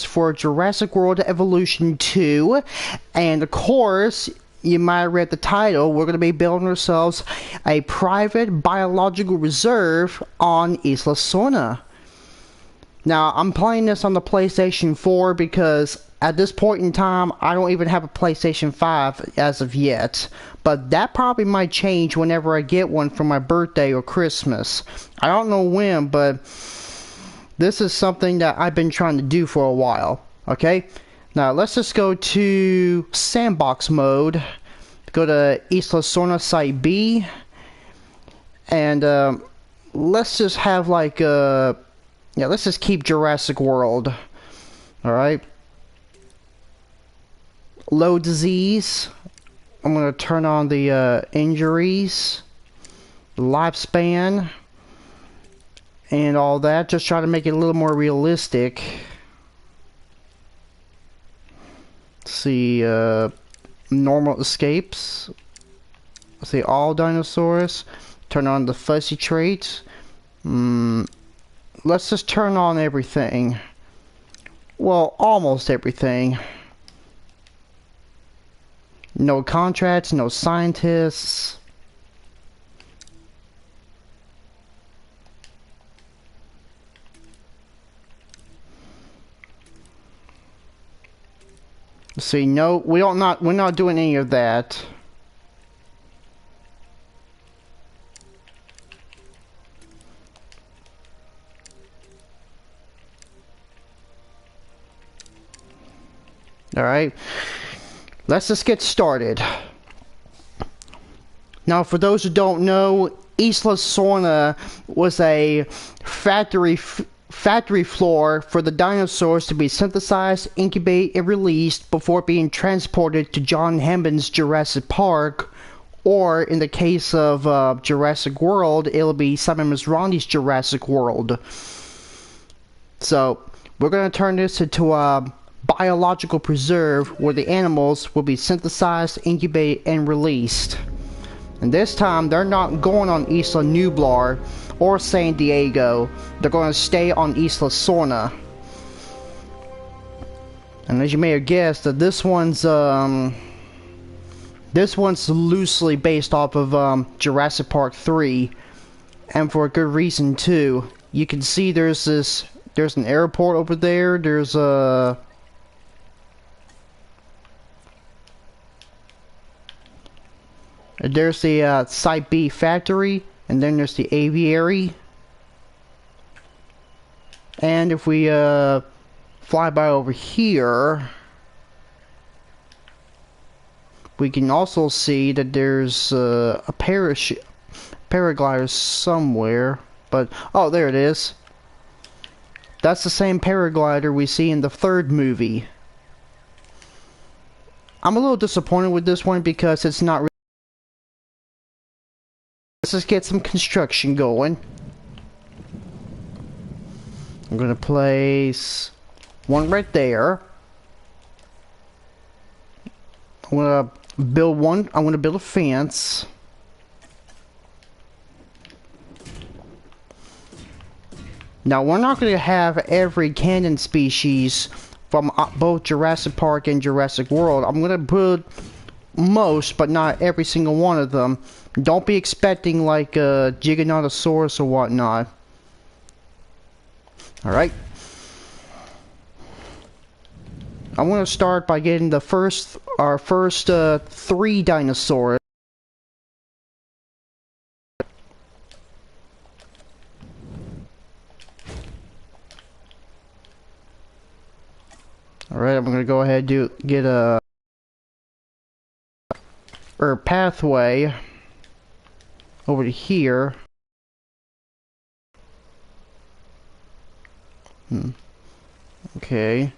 for Jurassic World Evolution 2, and of course, you might have read the title, we're going to be building ourselves a private biological reserve on Isla Sorna. Now, I'm playing this on the PlayStation 4 because at this point in time, I don't even have a PlayStation 5 as of yet. But that probably might change whenever I get one for my birthday or Christmas. I don't know when, but this is something that I've been trying to do for a while. Okay? Now, let's just go to sandbox mode. Go to Isla Sorna Site B. And let's just have like yeah, let's just keep Jurassic World. Alright. Low disease. I'm going to turn on the injuries, lifespan, and all that. Just try to make it a little more realistic. Let's see, normal escapes. Let's see, all dinosaurs. Turn on the fuzzy traits. Let's just turn on everything. Well, almost everything. No contracts, no scientists. See, no, we're not doing any of that. All right. Let's just get started. Now, for those who don't know, Isla Sorna was a factory floor for the dinosaurs to be synthesized, incubated, and released before being transported to John Hammond's Jurassic Park, or in the case of Jurassic World, it'll be Simon Masrani's Jurassic World. So, we're going to turn this into a biological preserve where the animals will be synthesized, incubated, and released. And this time, they're not going on Isla Nublar or San Diego. They're going to stay on Isla Sorna. And as you may have guessed, that this one's loosely based off of Jurassic Park 3, and for a good reason too. You can see there's an airport over there. There's the Site B factory, and then there's the aviary. And if we fly by over here, we can also see that there's a paraglider somewhere. But oh, there it is. That's the same paraglider we see in the third movie. I'm a little disappointed with this one because it's not. Let's just get some construction going. I'm gonna place one right there. I'm gonna build a fence. Now, we're not gonna have every cannon species from both Jurassic Park and Jurassic World. I'm gonna put most, but not every single one of them. Don't be expecting like a Giganotosaurus or whatnot. Alright. I'm going to start by getting our first 3 dinosaurs. Alright, I'm going to go ahead and get a pathway over to here. Okay.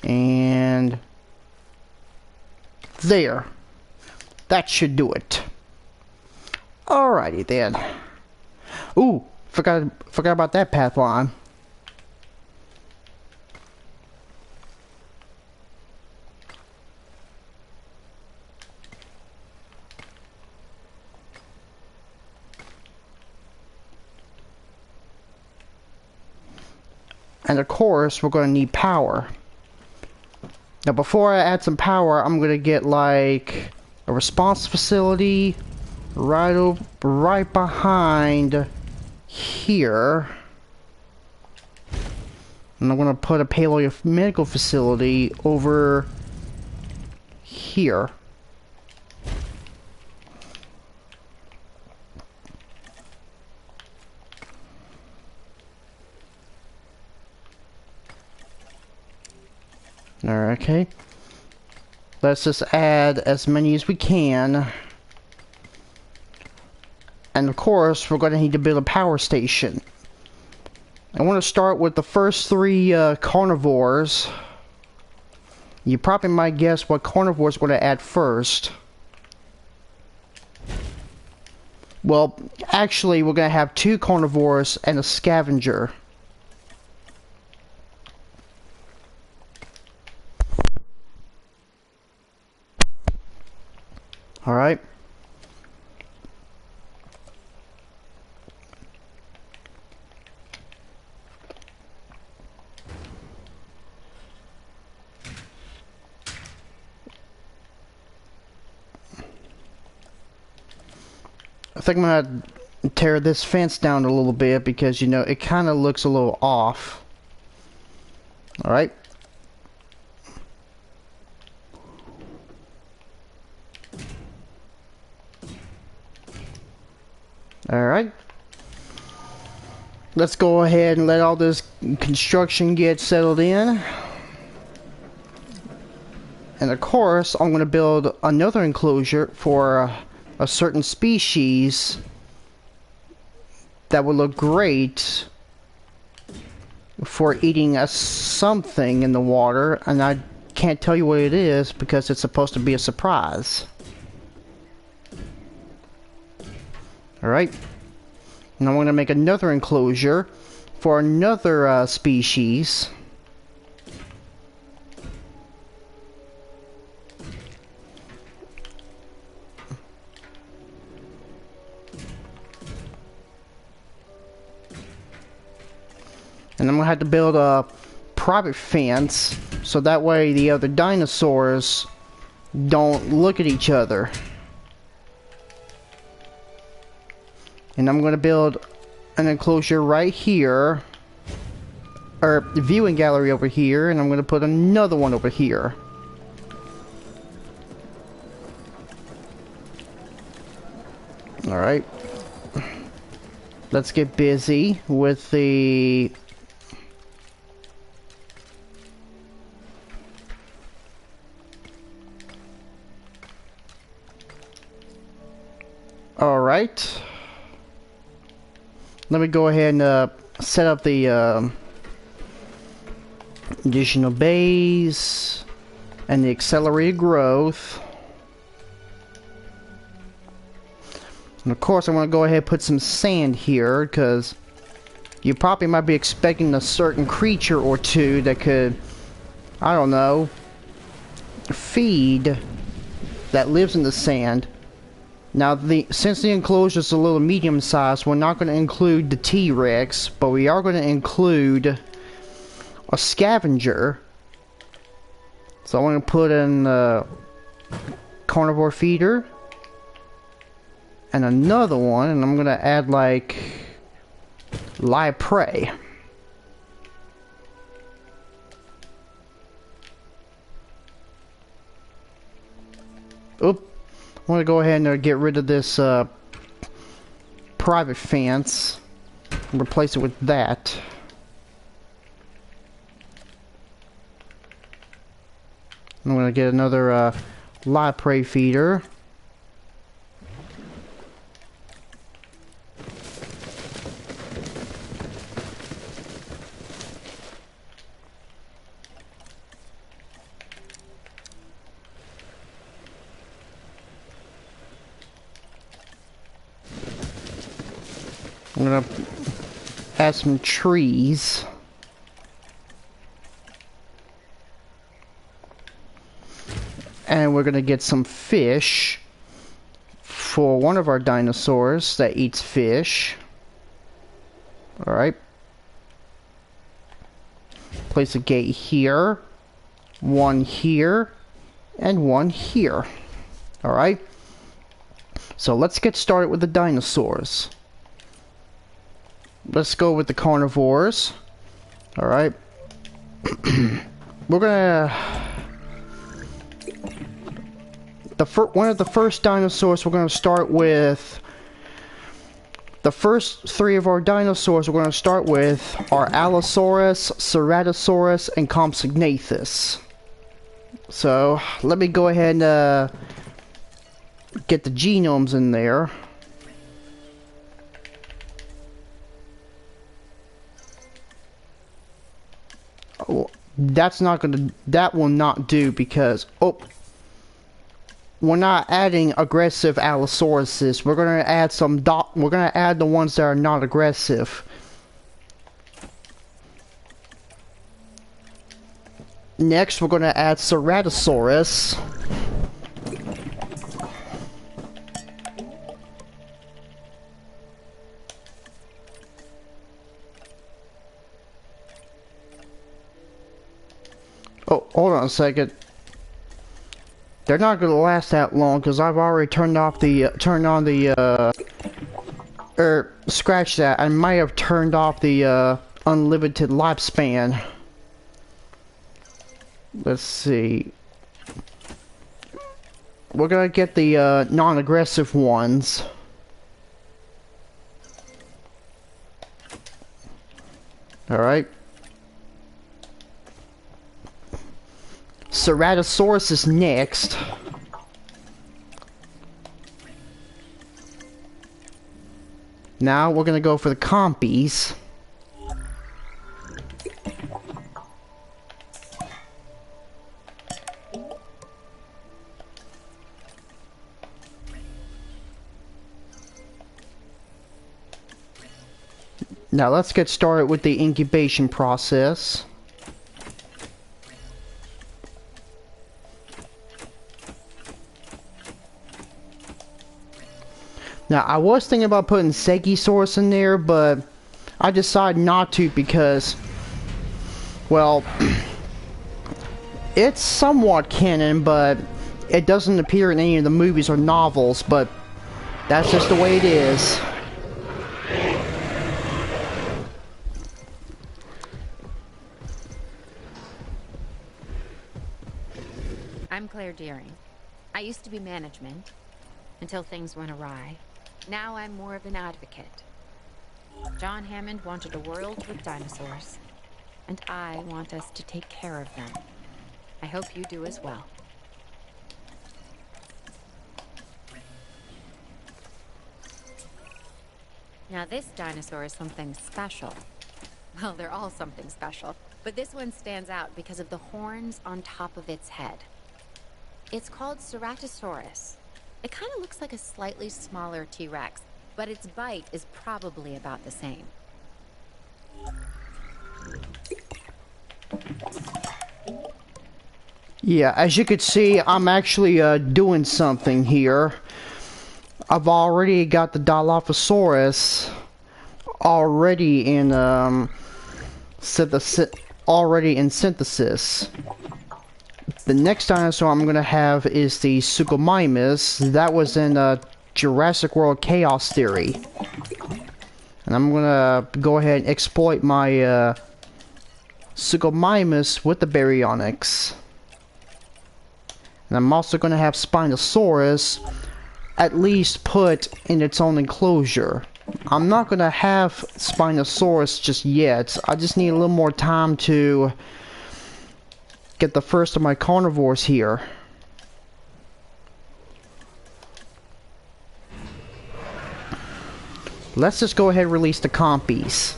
And there. That should do it. Alrighty then. Ooh, forgot about that path line. And of course, we're going to need power. Now, before I add some power, I'm going to get like a response facility right behind here. And I'm going to put a paleomedical facility over here. Alright, okay. Let's just add as many as we can. And of course, we're going to need to build a power station. I want to start with the first three carnivores. You probably might guess what carnivores we're going to add first. Well, actually, we're going to have 2 carnivores and a scavenger. Alright. I think I'm gonna tear this fence down a little bit because, you know, it kind of looks a little off. Alright. Alright. Let's go ahead and let all this construction get settled in. And of course, I'm going to build another enclosure for a certain species that would look great for eating something in the water. And I can't tell you what it is because it's supposed to be a surprise. Alright. And I'm going to make another enclosure for another species. And I'm going to have to build a private fence so that way the other dinosaurs don't look at each other. And I'm going to build an enclosure right here, or viewing gallery over here, and I'm going to put another one over here. Alright. Let's get busy with the Alright. Let me go ahead and set up the additional bays and the accelerated growth. And of course, I want to go ahead and put some sand here because you probably might be expecting a certain creature or two that could, I don't know, feed, that lives in the sand. Now, since the enclosure is a little medium sized, we're not going to include the T-Rex, but we are going to include a scavenger. So I'm going to put in a carnivore feeder and another one, and I'm going to add like live prey. Oop. I'm going to go ahead and get rid of this private fence and replace it with that. I'm going to get another live prey feeder. I'm gonna add some trees. And we're gonna get some fish for one of our dinosaurs that eats fish. Alright. Place a gate here, one here, and one here. Alright? So let's get started with the dinosaurs. Let's go with the carnivores. Alright. We're gonna... one of the first dinosaurs we're gonna start with... The first three of our dinosaurs we're gonna start with are Allosaurus, Ceratosaurus, and Compsognathus. So, let me go ahead and get the genomes in there. Oh, that will not do because, oh, we're not adding aggressive Allosauruses. We're gonna add we're gonna add the ones that are not aggressive. Next, we're gonna add Ceratosaurus. Oh, hold on a second. They're not gonna last that long because I've already scratch that. I might have turned off the unlimited lifespan. Let's see. We're gonna get the non-aggressive ones. Alright. Ceratosaurus is next. Now we're gonna go for the compies. Now let's get started with the incubation process. Now, I was thinking about putting Stegosaurus in there, but I decided not to because, well, it's somewhat canon, but it doesn't appear in any of the movies or novels, but that's just the way it is. I'm Claire Deering. I used to be management until things went awry. Now I'm more of an advocate. John Hammond wanted a world with dinosaurs, and I want us to take care of them. I hope you do as well. Now this dinosaur is something special. Well, they're all something special, but this one stands out because of the horns on top of its head. It's called Ceratosaurus. It kind of looks like a slightly smaller T-Rex, but its bite is probably about the same. Yeah, as you can see, I'm actually doing something here. I've already got the Dilophosaurus already in synthesis. The next dinosaur I'm gonna have is the Suchomimus. That was in Jurassic World Chaos Theory. And I'm gonna go ahead and exploit my Suchomimus with the baryonyx. And I'm also gonna have Spinosaurus at least put in its own enclosure. I'm not gonna have Spinosaurus just yet. I just need a little more time to get the first of my carnivores here. Let's just go ahead and release the compies.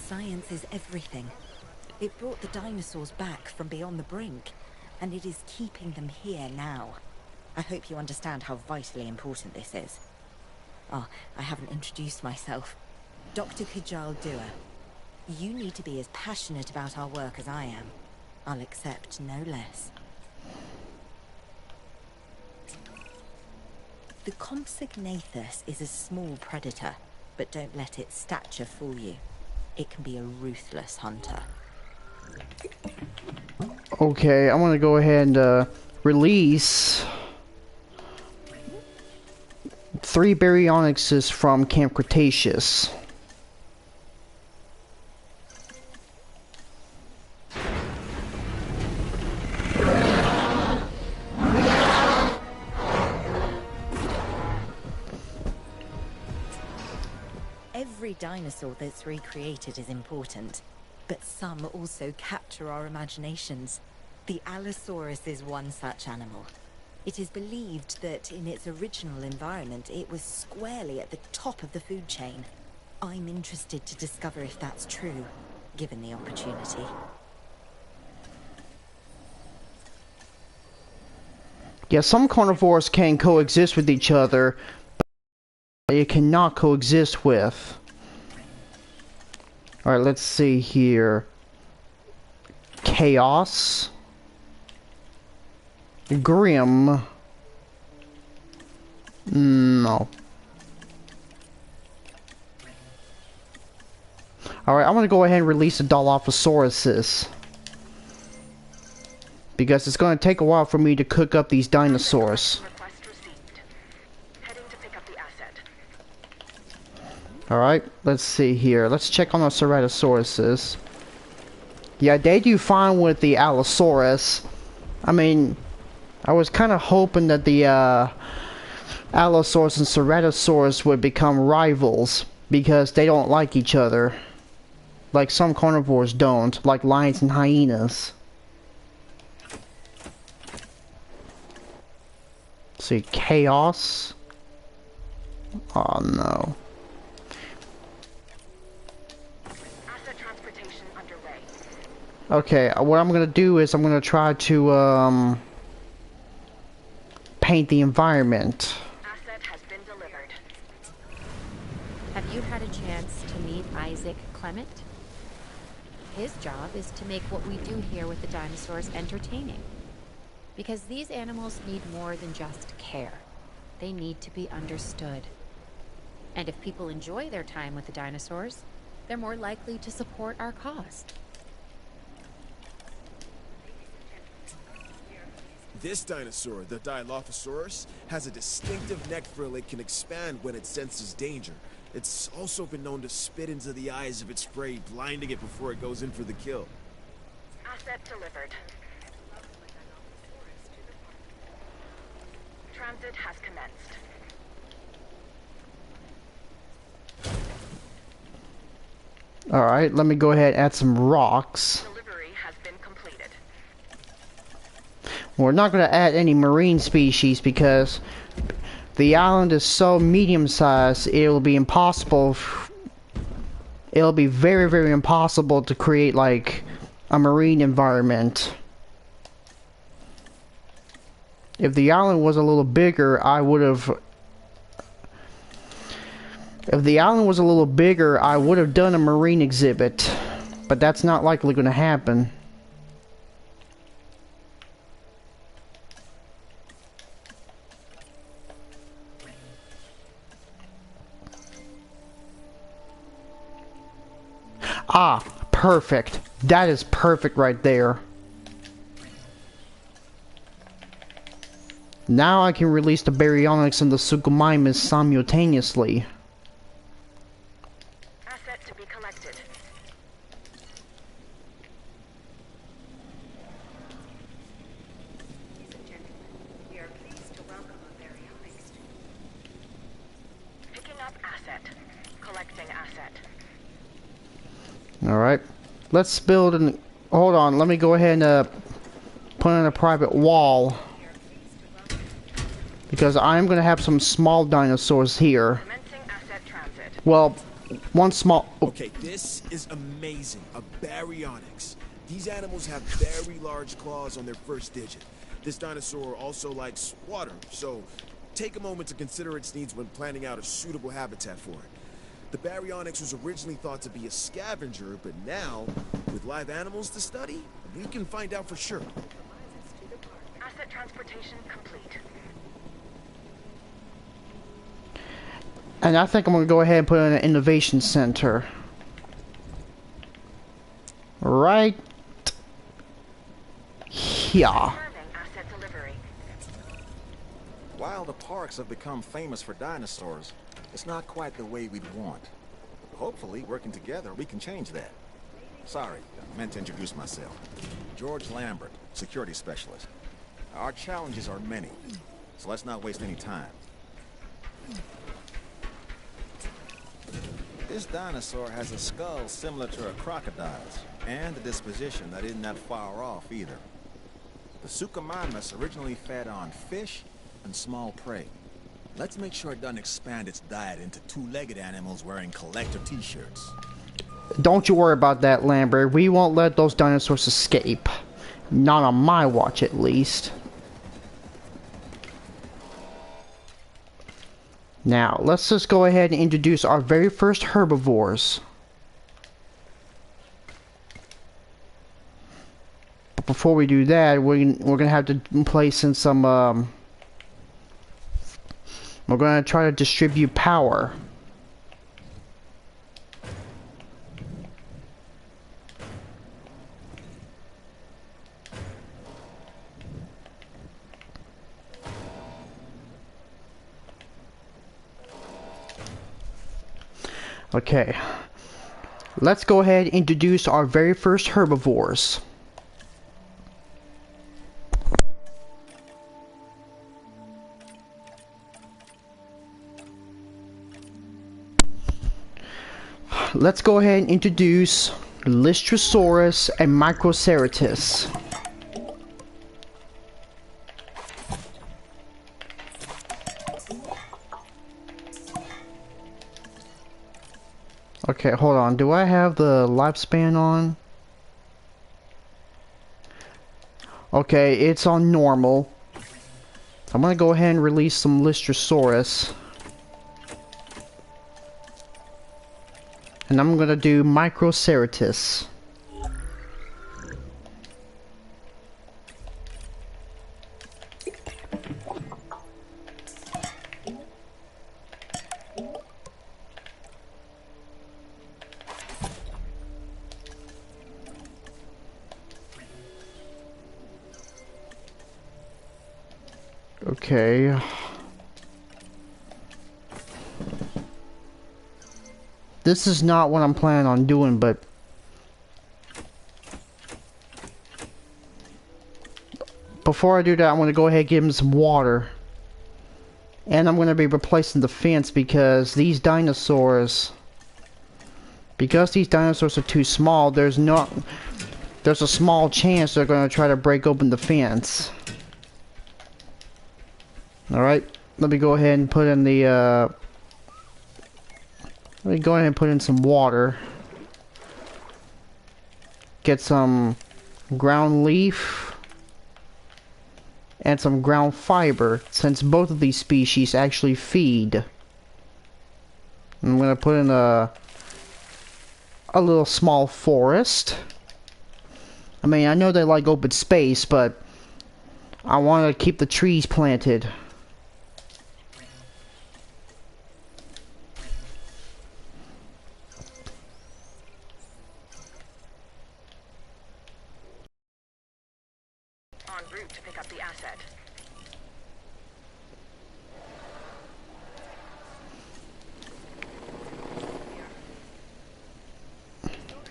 Science is everything. It brought the dinosaurs back from beyond the brink, and it is keeping them here now. I hope you understand how vitally important this is. Oh, I haven't introduced myself. Dr. Kajal Dua. You need to be as passionate about our work as I am. I'll accept no less. The Compsognathus is a small predator, but don't let its stature fool you. It can be a ruthless hunter. Okay, I'm gonna go ahead and release 3 baryonyxes from Camp Cretaceous. Every dinosaur that's recreated is important, but some also capture our imaginations. The Allosaurus is one such animal. It is believed that in its original environment, it was squarely at the top of the food chain. I'm interested to discover if that's true, given the opportunity. Yeah, some carnivores can coexist with each other, but it cannot coexist with. Alright, let's see here. Chaos. Grim. No. Alright, I'm gonna go ahead and release the Dilophosaurus. Because it's gonna take a while for me to cook up these dinosaurs. Alright, let's see here. Let's check on the Ceratosaurus. Yeah, they do fine with the Allosaurus. I mean, I was kind of hoping that the Allosaurus and Ceratosaurus would become rivals because they don't like each other. Like some carnivores don't, like lions and hyenas. Let's see, Chaos. Oh no. Okay, what I'm gonna do is I'm gonna try to paint the environment. Asset has been delivered. Have you had a chance to meet Isaac Clement? His job is to make what we do here with the dinosaurs entertaining. Because these animals need more than just care. They need to be understood. And if people enjoy their time with the dinosaurs, they're more likely to support our cause. This dinosaur, the Dilophosaurus, has a distinctive neck frill it can expand when it senses danger. It's also been known to spit into the eyes of its prey, blinding it before it goes in for the kill. Asset delivered. Transit has commenced. Alright, let me go ahead and add some rocks. Delivery has been completed. We're not going to add any marine species because the island is so medium-sized, it'll be impossible. It'll be very, very impossible to create like a marine environment. If the island was a little bigger, I would have. If the island was a little bigger, I would have done a marine exhibit, but that's not likely going to happen. Ah, perfect. That is perfect right there. Now I can release the Baryonyx and the Suchomimus simultaneously. Asset to be collected. We are pleased to welcome a Baryonyx. Picking up asset. Collecting asset. Alright. Let's build an... Hold on, let me go ahead and put in a private wall. Because I'm going to have some small dinosaurs here. Commencing asset transit. Well, one small... Okay, this is amazing. A Baryonyx. These animals have very large claws on their first digit. This dinosaur also likes water, so take a moment to consider its needs when planning out a suitable habitat for it. The Baryonyx was originally thought to be a scavenger, but now, with live animals to study, we can find out for sure. Asset transportation complete. And I think I'm gonna go ahead and put in an innovation center. Right here. Confirming asset delivery. While the parks have become famous for dinosaurs, it's not quite the way we'd want. Hopefully, working together, we can change that. Sorry, I meant to introduce myself. George Lambert, security specialist. Our challenges are many, so let's not waste any time. This dinosaur has a skull similar to a crocodile's, and a disposition that isn't that far off either. The Suchomimus originally fed on fish and small prey. Let's make sure it doesn't expand its diet into two-legged animals wearing collector t-shirts. Don't you worry about that, Lambert. We won't let those dinosaurs escape. Not on my watch, at least. Now, let's just go ahead and introduce our very first herbivores. But before we do that, we're gonna have to place in some, we're gonna try to distribute power. Okay, let's go ahead and introduce our very first herbivores. Let's go ahead and introduce Lystrosaurus and Microceratus. Okay, hold on. Do I have the lifespan on? Okay, it's on normal. I'm gonna go ahead and release some Lystrosaurus. And I'm gonna do Microceratus. Okay. This is not what I'm planning on doing, but before I do that, I'm going to go ahead and give him some water. And I'm going to be replacing the fence because these dinosaurs are too small, there's a small chance they're going to try to break open the fence. Alright, let me go ahead and put in the, let me go ahead and put in some water. Get some ground leaf. And some ground fiber, since both of these species actually feed. I'm gonna put in a little small forest. I mean, I know they like open space, but I want to keep the trees planted. En route to pick up the asset.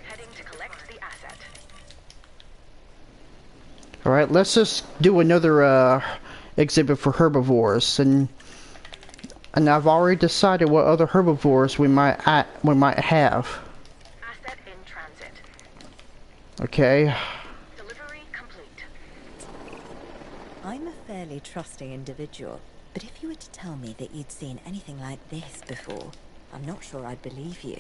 Heading to collect the asset. Alright, let's just do another exhibit for herbivores, and I've already decided what other herbivores we might have. Asset in transit. Okay. Delivery complete. I'm a fairly trusting individual, but if you were to tell me that you'd seen anything like this before, I'm not sure I'd believe you.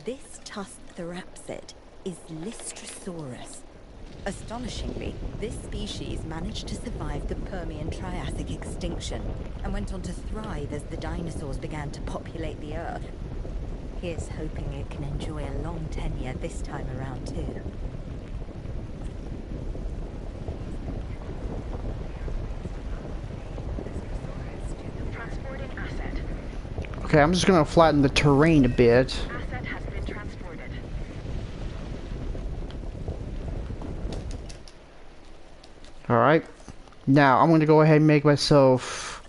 This tusked therapsid is Lystrosaurus. Astonishingly, this species managed to survive the Permian-Triassic extinction and went on to thrive as the dinosaurs began to populate the Earth. Here's hoping it can enjoy a long tenure this time around too. Transporting asset. Okay, I'm just gonna flatten the terrain a bit. Asset has been transported. Alright. Now, I'm gonna go ahead and make myself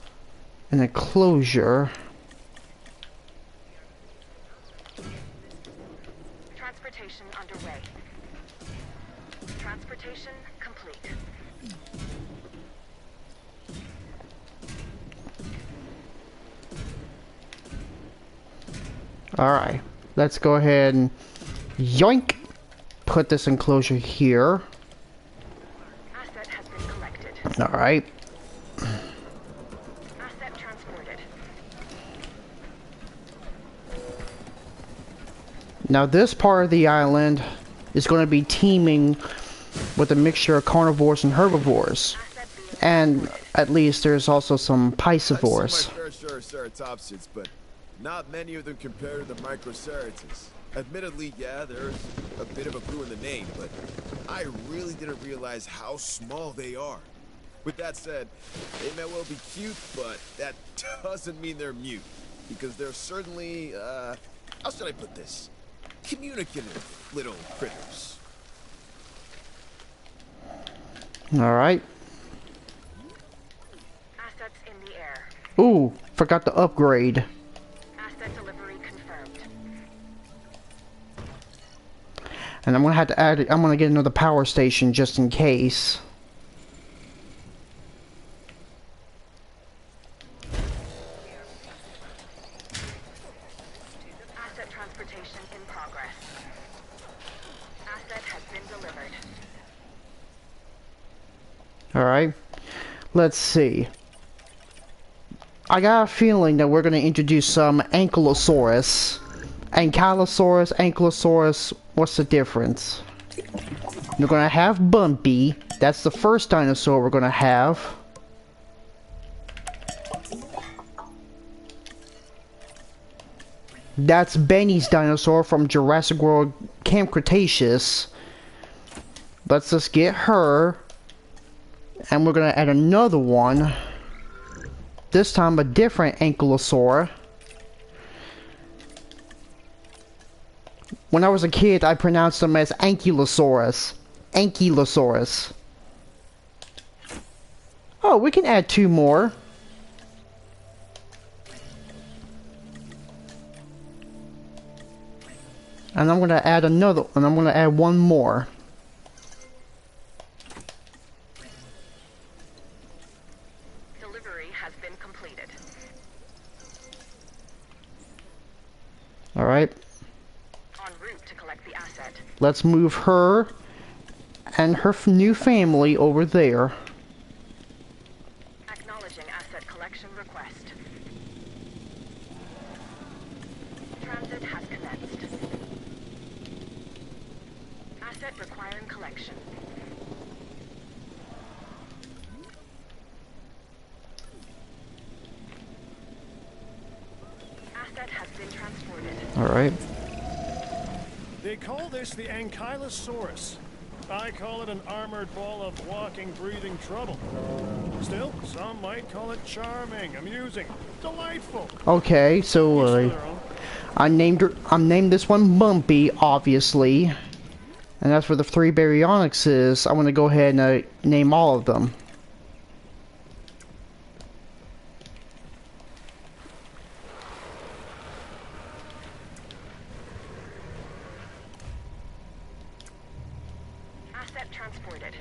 an enclosure. Transportation underway. Transportation complete. Alright. Let's go ahead and yoink! Put this enclosure here. Asset has been collected. Alright. Asset transported. Now this part of the island is going to be teeming with a mixture of carnivores and herbivores. Asset being And at least there's also some I've seen my piscivores. fair share of ceratopsids, but not many of them compare to the microceratops. Admittedly, yeah, there's a bit of a clue in the name, but I really didn't realize how small they are. With that said, they may well be cute, but that doesn't mean they're mute, because they're certainly, how should I put this? Communicative little critters. Alright. assets in the air. Ooh, forgot to upgrade. Asset delivery confirmed. And I'm gonna have to add it. I'm gonna get another power station just in case. Asset transportation in progress. Asset has been delivered. Alright. Let's see. I got a feeling that we're gonna introduce some Ankylosaurus. Ankylosaurus, Ankylosaurus, what's the difference? We're gonna have Bumpy. That's the first dinosaur we're gonna have. That's Benny's dinosaur from Jurassic World Camp Cretaceous. Let's just get her. And we're gonna add another one. This time a different Ankylosaur. When I was a kid, I pronounced them as Ankylosaurus. Ankylosaurus. Oh, we can add two more. And I'm gonna add another, and I'm gonna add one more. Delivery has been completed. Alright, En route to collect the asset. let's move her and her new family over there. Acknowledging asset collection request. Transit has commenced. Asset requiring collection. Asset has been transported. Alright. They call this the Ankylosaurus. I call it an armored ball of walking, breathing trouble. Still, some might call it charming, amusing, delightful. Okay, Each so to their own. I named this one Bumpy, obviously. And as for the three baryonyxes, I'm gonna go ahead and name all of them. Asset transported.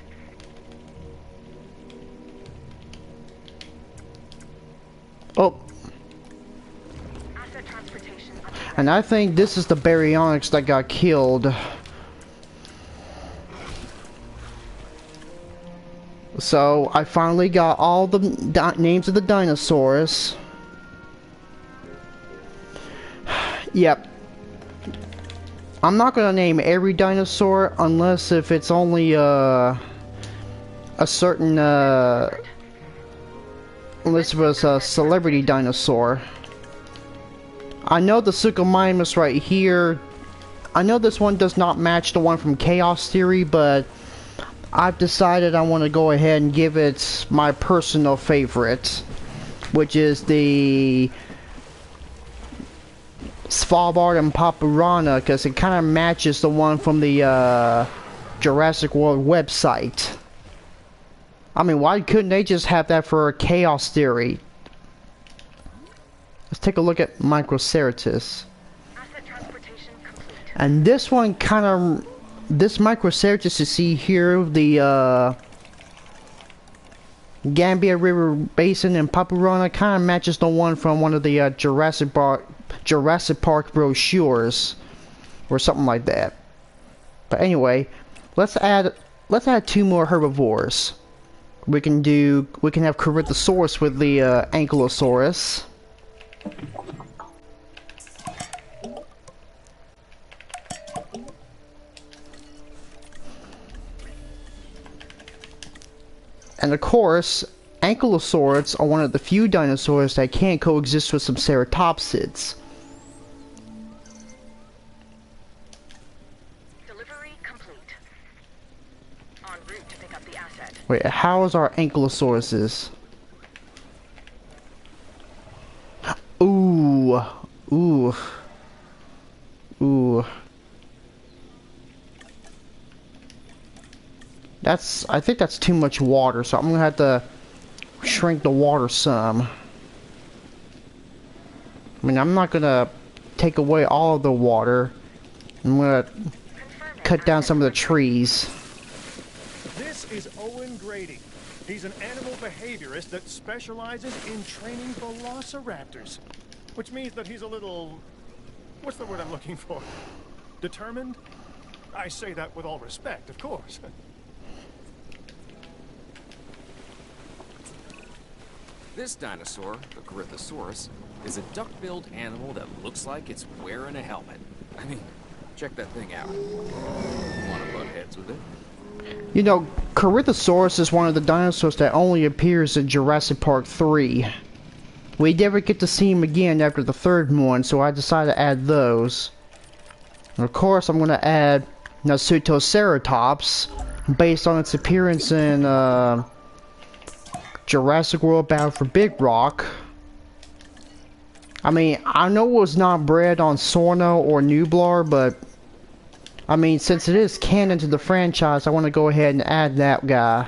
Oh, Asset transportation underway. and I think this is the baryonyx that got killed. So, I finally got all the names of the dinosaurs. Yep. I'm not gonna name every dinosaur unless if it's only a certain unless it was a celebrity dinosaur. I know the Suchomimus right here. I know this one does not match the one from Chaos Theory, but I've decided I want to go ahead and give it my personal favorite, which is the Svalbard and Papurana because it kind of matches the one from the Jurassic World website. I mean, why couldn't they just have that for a chaos theory? Let's take a look at Microceratops. Asset transportation complete. And this one kind of, this Microceratops you see here, the Gambia River Basin in Papurana, kind of matches the one from one of the Jurassic Park brochures, or something like that. But anyway, let's add 2 more herbivores. We can have Corythosaurus with the Ankylosaurus. And of course, Ankylosaurids are one of the few dinosaurs that can coexist with some ceratopsids. Delivery complete. En route to pick up the asset. Wait, how's our Ankylosauruses? Ooh. Ooh. Ooh. I think that's too much water, so I'm gonna have to shrink the water some. I mean, I'm not gonna take away all of the water. I'm gonna cut down some of the trees. This is Owen Grady. He's an animal behaviorist that specializes in training velociraptors. Which means that he's a little... what's the word I'm looking for? Determined? I say that with all respect, of course. This dinosaur, the Corythosaurus, is a duck-billed animal that looks like it's wearing a helmet. I mean, check that thing out. Wanna butt heads with it? You know, Corythosaurus is one of the dinosaurs that only appears in Jurassic Park 3. We never get to see him again after the 3rd one, so I decided to add those. And of course, I'm going to add Nasutoceratops, based on its appearance in Jurassic World Battle for Big Rock. I mean, I know it was not bred on Sorna or Nublar, but I mean, since it is canon to the franchise, I want to go ahead and add that guy.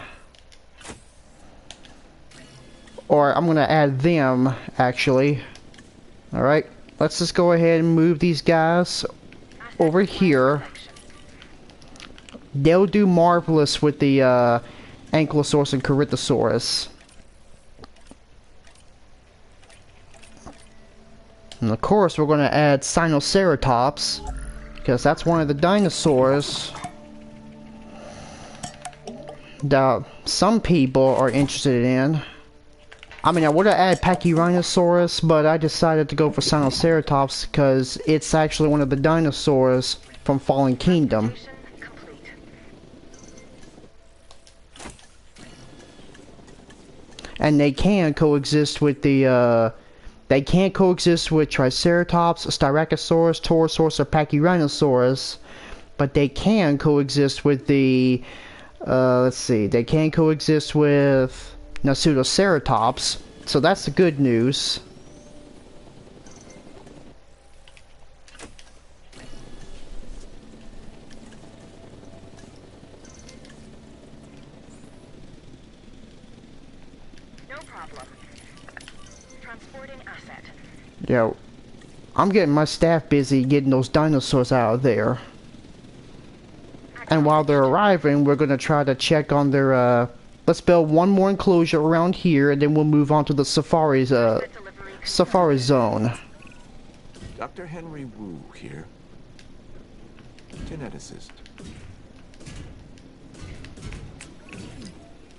Or I'm going to add them, actually. Alright, let's just go ahead and move these guys over here. They'll do marvelous with the Ankylosaurus and Corythosaurus. And of course, we're going to add Sinoceratops, because that's one of the dinosaurs that some people are interested in. I mean, I would have added Pachyrhinosaurus, but I decided to go for Sinoceratops because it's actually one of the dinosaurs from Fallen Kingdom. And they can coexist with the, they can't coexist with Triceratops, Styracosaurus, Torosaurus, or Pachyrhinosaurus, but they can coexist with the, let's see, they can coexist with Nasutoceratops, so that's the good news. No problem. Transporting asset. Yeah, I'm getting my staff busy getting those dinosaurs out of there. And while they're arriving, we're going to try to check on their, let's build one more enclosure around here, and then we'll move on to the safari zone. Dr. Henry Wu here. Geneticist.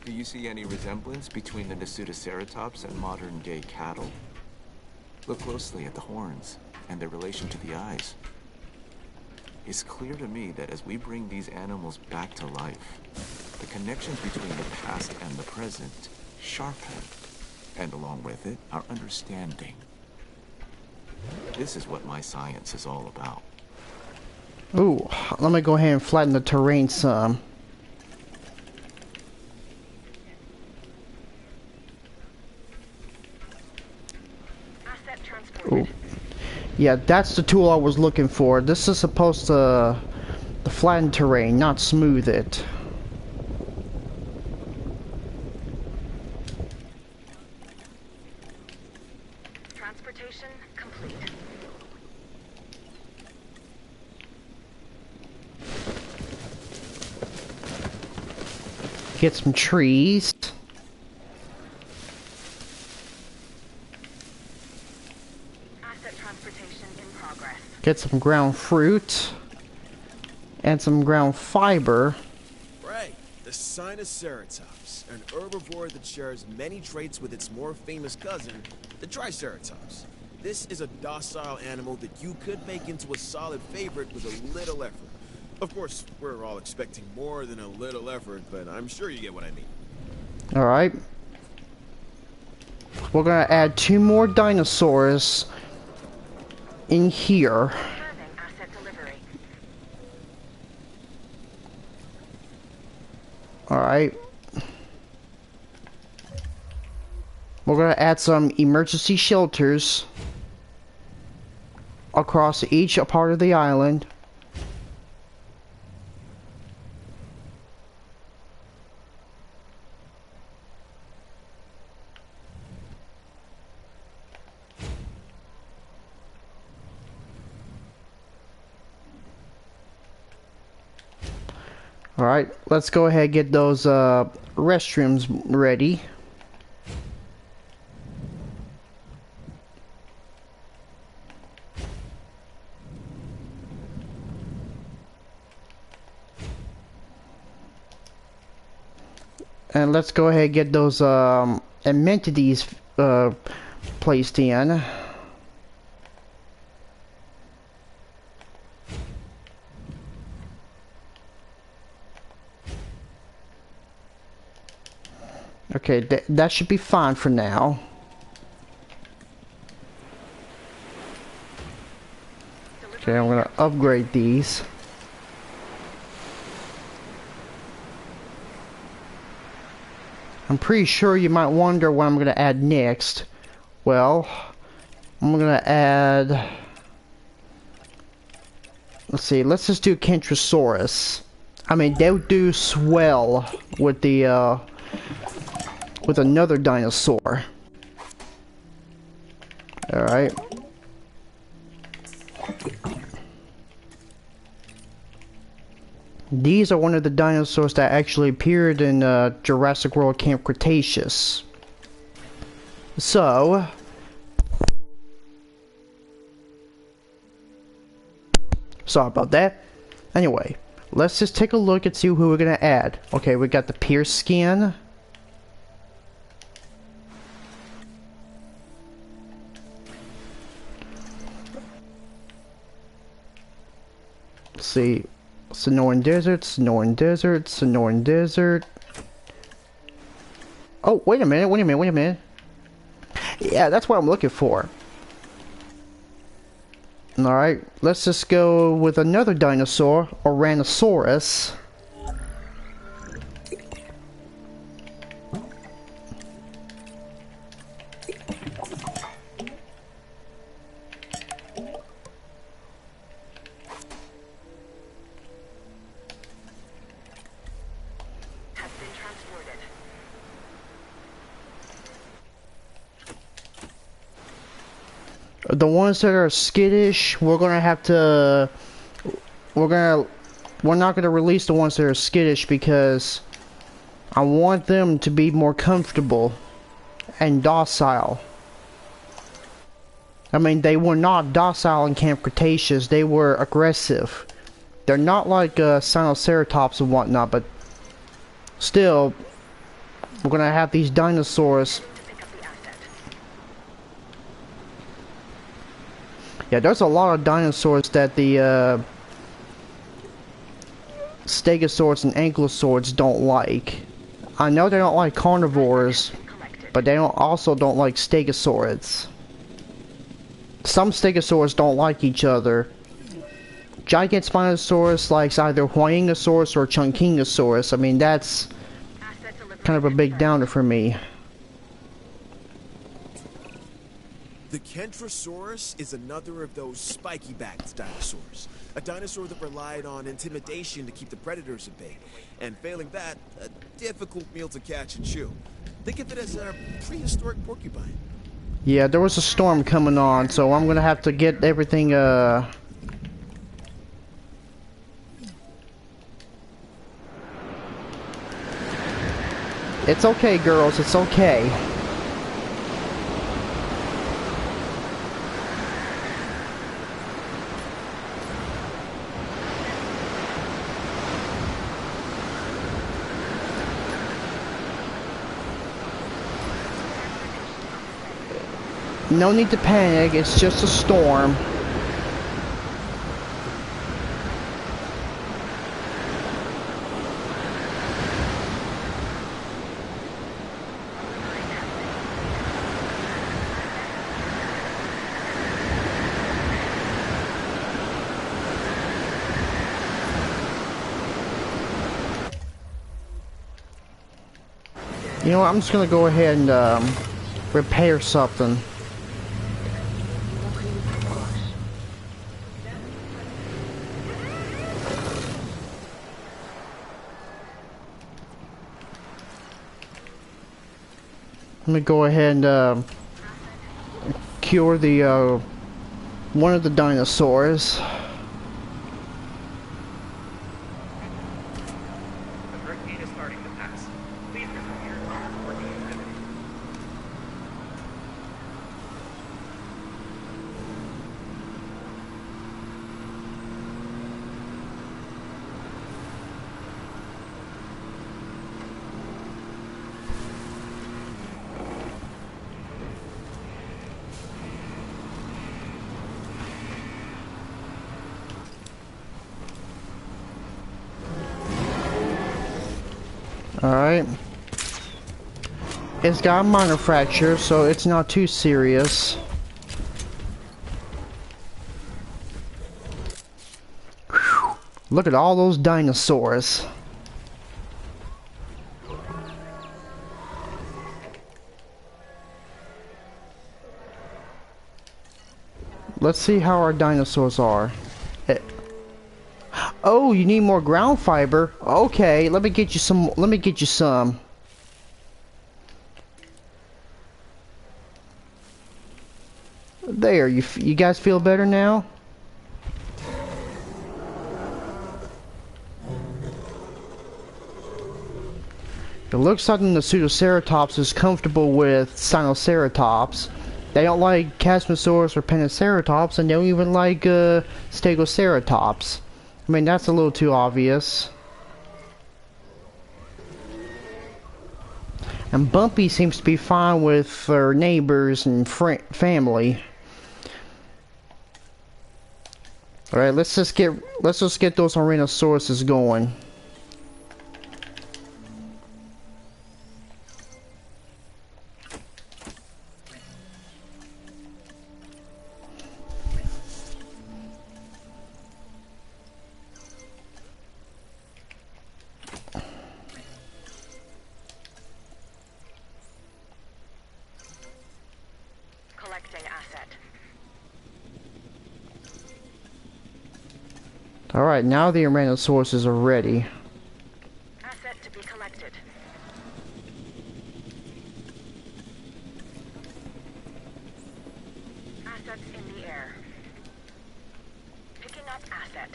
Do you see any resemblance between the Nasutoceratops and modern-day cattle? Look closely at the horns and their relation to the eyes. It's clear to me that as we bring these animals back to life, the connections between the past and the present sharpen, and along with it, our understanding. This is what my science is all about. Ooh, let me go ahead and flatten the terrain some. Asset transported. Ooh. Yeah, that's the tool I was looking for. This is supposed to flatten terrain, not smooth it. Transportation complete. Get some trees. Asset transportation in progress. Get some ground fruit. And some ground fiber. Right, the Sinoceratops, an herbivore that shares many traits with its more famous cousin, the Triceratops. This is a docile animal that you could make into a solid favorite with a little effort. Of course, we're all expecting more than a little effort, but I'm sure you get what I mean. Alright. We're gonna add 2 more dinosaurs in here. Confirming asset delivery. Alright. We're gonna add some emergency shelters across each part of the island. Alright, let's go ahead and get those restrooms ready. And let's go ahead and get those amenities placed in. Okay, that should be fine for now. Okay, I'm gonna upgrade these. I'm pretty sure you might wonder what I'm gonna add next. Well, I'm gonna add... Let's see, let's just do Kentrosaurus. I mean, they'll do swell with the, with another dinosaur. Alright. These are one of the dinosaurs that actually appeared in Jurassic World Camp Cretaceous. So... sorry about that. Anyway, let's just take a look and see who we're gonna add. Okay, we got the pierced skin. Let's see. Sonoran Desert, Sonoran Desert, Sonoran Desert. Oh, wait a minute. Yeah, that's what I'm looking for. Alright, let's just go with another dinosaur, Oranosaurus. The ones that are skittish, we're not gonna release the ones that are skittish because I want them to be more comfortable and docile. I mean, they were not docile in Camp Cretaceous, they were aggressive. They're not like Sinoceratops and whatnot, but still, we're gonna have these dinosaurs. Yeah, there's a lot of dinosaurs that the Stegosaurs and Ankylosaurs don't like. I know they don't like carnivores, but they also don't like Stegosaurids. Some Stegosaurs don't like each other. Gigant Spinosaurus likes either Huayingosaurus or Chunkingosaurus. I mean, that's kind of a big downer for me. The Kentrosaurus is another of those spiky-backed dinosaurs. A dinosaur that relied on intimidation to keep the predators at bay. And failing that, a difficult meal to catch and chew. Think of it as a prehistoric porcupine. Yeah, there was a storm coming on, so I'm gonna have to get everything, It's okay, girls, it's okay. No need to panic, it's just a storm. You know what, I'm just gonna go ahead and repair something. Let me go ahead and cure the one of the dinosaurs. The hurricane is starting to pass. Please resume your working activity. Alright. It's got a minor fracture, so it's not too serious. Whew. Look at all those dinosaurs. Let's see how our dinosaurs are. Oh, you need more ground fiber? Okay, let me get you some. Let me get you some. There, you guys feel better now? It looks like the Pseudoceratops is comfortable with Sinoceratops. They don't like Casmosaurus or Pentaceratops, and they don't even like Stegoceratops. I mean, that's a little too obvious. And Bumpy seems to be fine with her neighbors and family. All right, let's just get those Tyrannosauruses going. Alright, now the Tyrannosauruses are ready. Asset to be collected. Assets in the air. Picking up asset.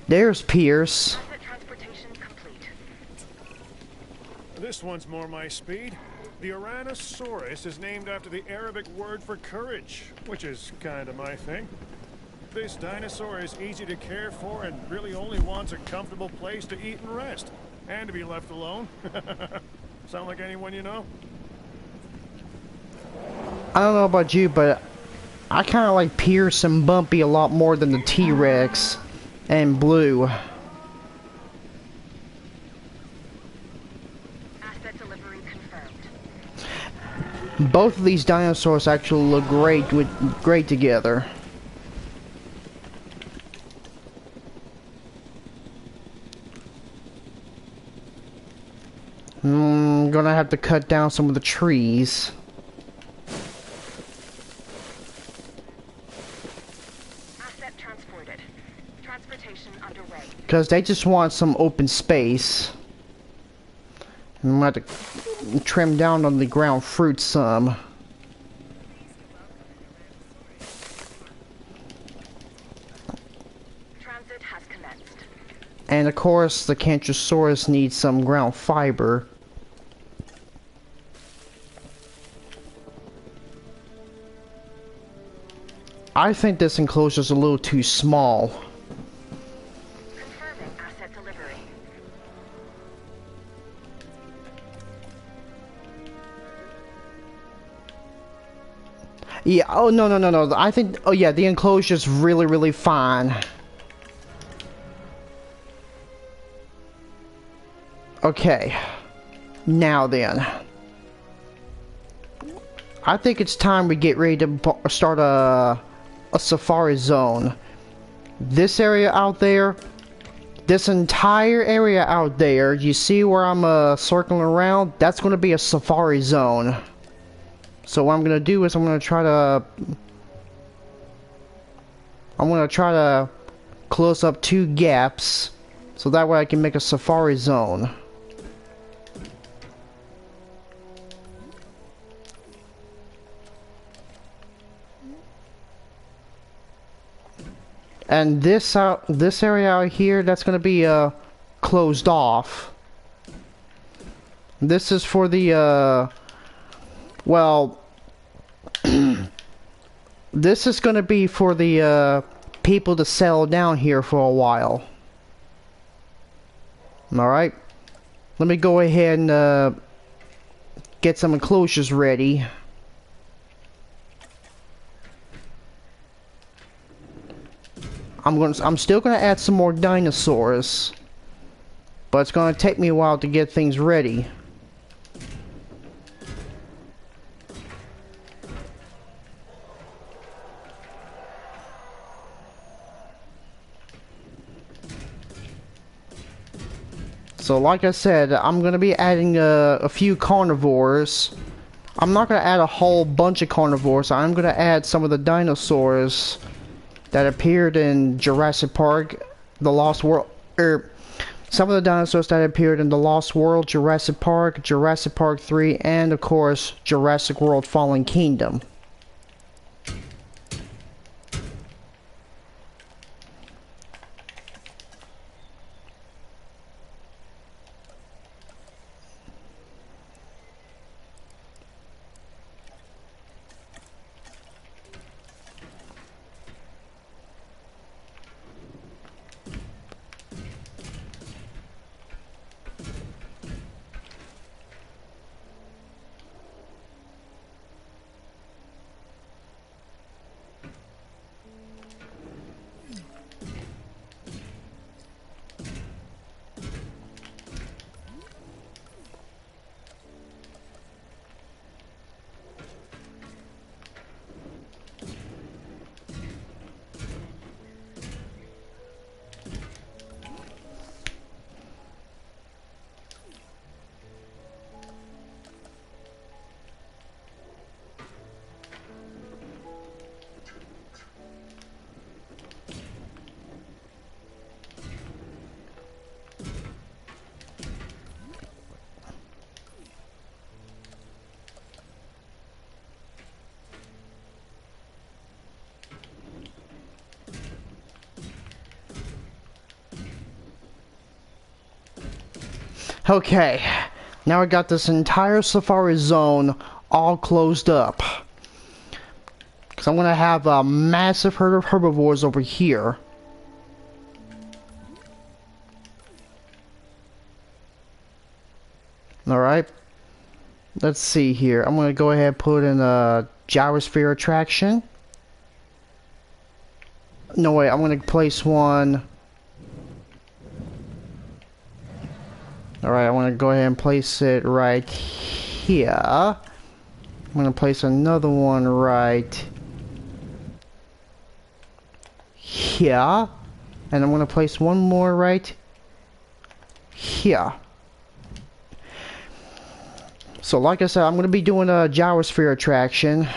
There's Pierce. This one's more my speed. The Tyrannosaurus is named after the Arabic word for courage, which is kind of my thing. This dinosaur is easy to care for and really only wants a comfortable place to eat and rest. And to be left alone. Sound like anyone you know? I don't know about you, but I kind of like Pierce and Bumpy a lot more than the T-Rex and Blue. Both of these dinosaurs actually look great together. gonna have to cut down some of the trees. Asset transported. Transportation underway. Because they just want some open space. And I'm gonna have to trim down on the ground fruit some. Transit has commenced. And of course, the Cantrosaurus needs some ground fiber. I think this enclosure is a little too small. Confirming asset delivery. Yeah, oh no. I think, oh yeah, the enclosure is really, really fine. Okay. Now then. I think it's time we get ready to start a safari zone. This area out there, this entire area out there, you see where I'm circling around? That's going to be a safari zone. So what I'm going to do is I'm going to try to close up 2 gaps so that way I can make a safari zone. And this area out here, that's going to be closed off. This is for the well, this is going to be for the people to settle down here for a while. Alright, let me go ahead and get some enclosures ready. I'm still gonna add some more dinosaurs, but it's gonna take me a while to get things ready. So like I said, I'm gonna be adding a few carnivores. I'm not gonna add a whole bunch of carnivores. I'm gonna add some of the dinosaurs that appeared in Jurassic Park, The Lost World, some of the dinosaurs that appeared in The Lost World, Jurassic Park 3, and of course, Jurassic World Fallen Kingdom. Okay, now I got this entire safari zone all closed up. Because I'm going to have a massive herd of herbivores over here. Alright. Let's see here. I'm going to go ahead and put in a gyrosphere attraction. No, wait, I'm going to place one. Alright, I want to go ahead and place it right here. I'm going to place another one right here. And I'm going to place one more right here. So like I said, I'm going to be doing a gyrosphere attraction.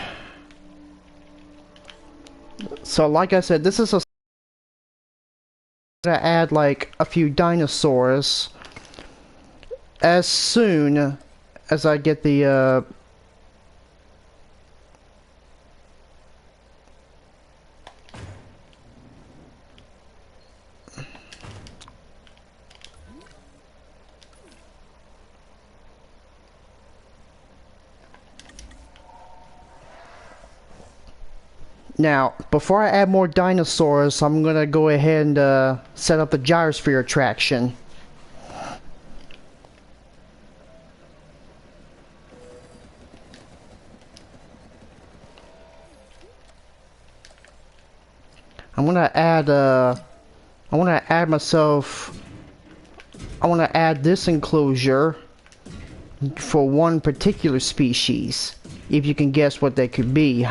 So like I said, this is a... to add like a few dinosaurs as soon as I get the Now, before I add more dinosaurs, I'm gonna go ahead and set up the gyrosphere attraction. I wanna add this enclosure for one particular species, if you can guess what they could be.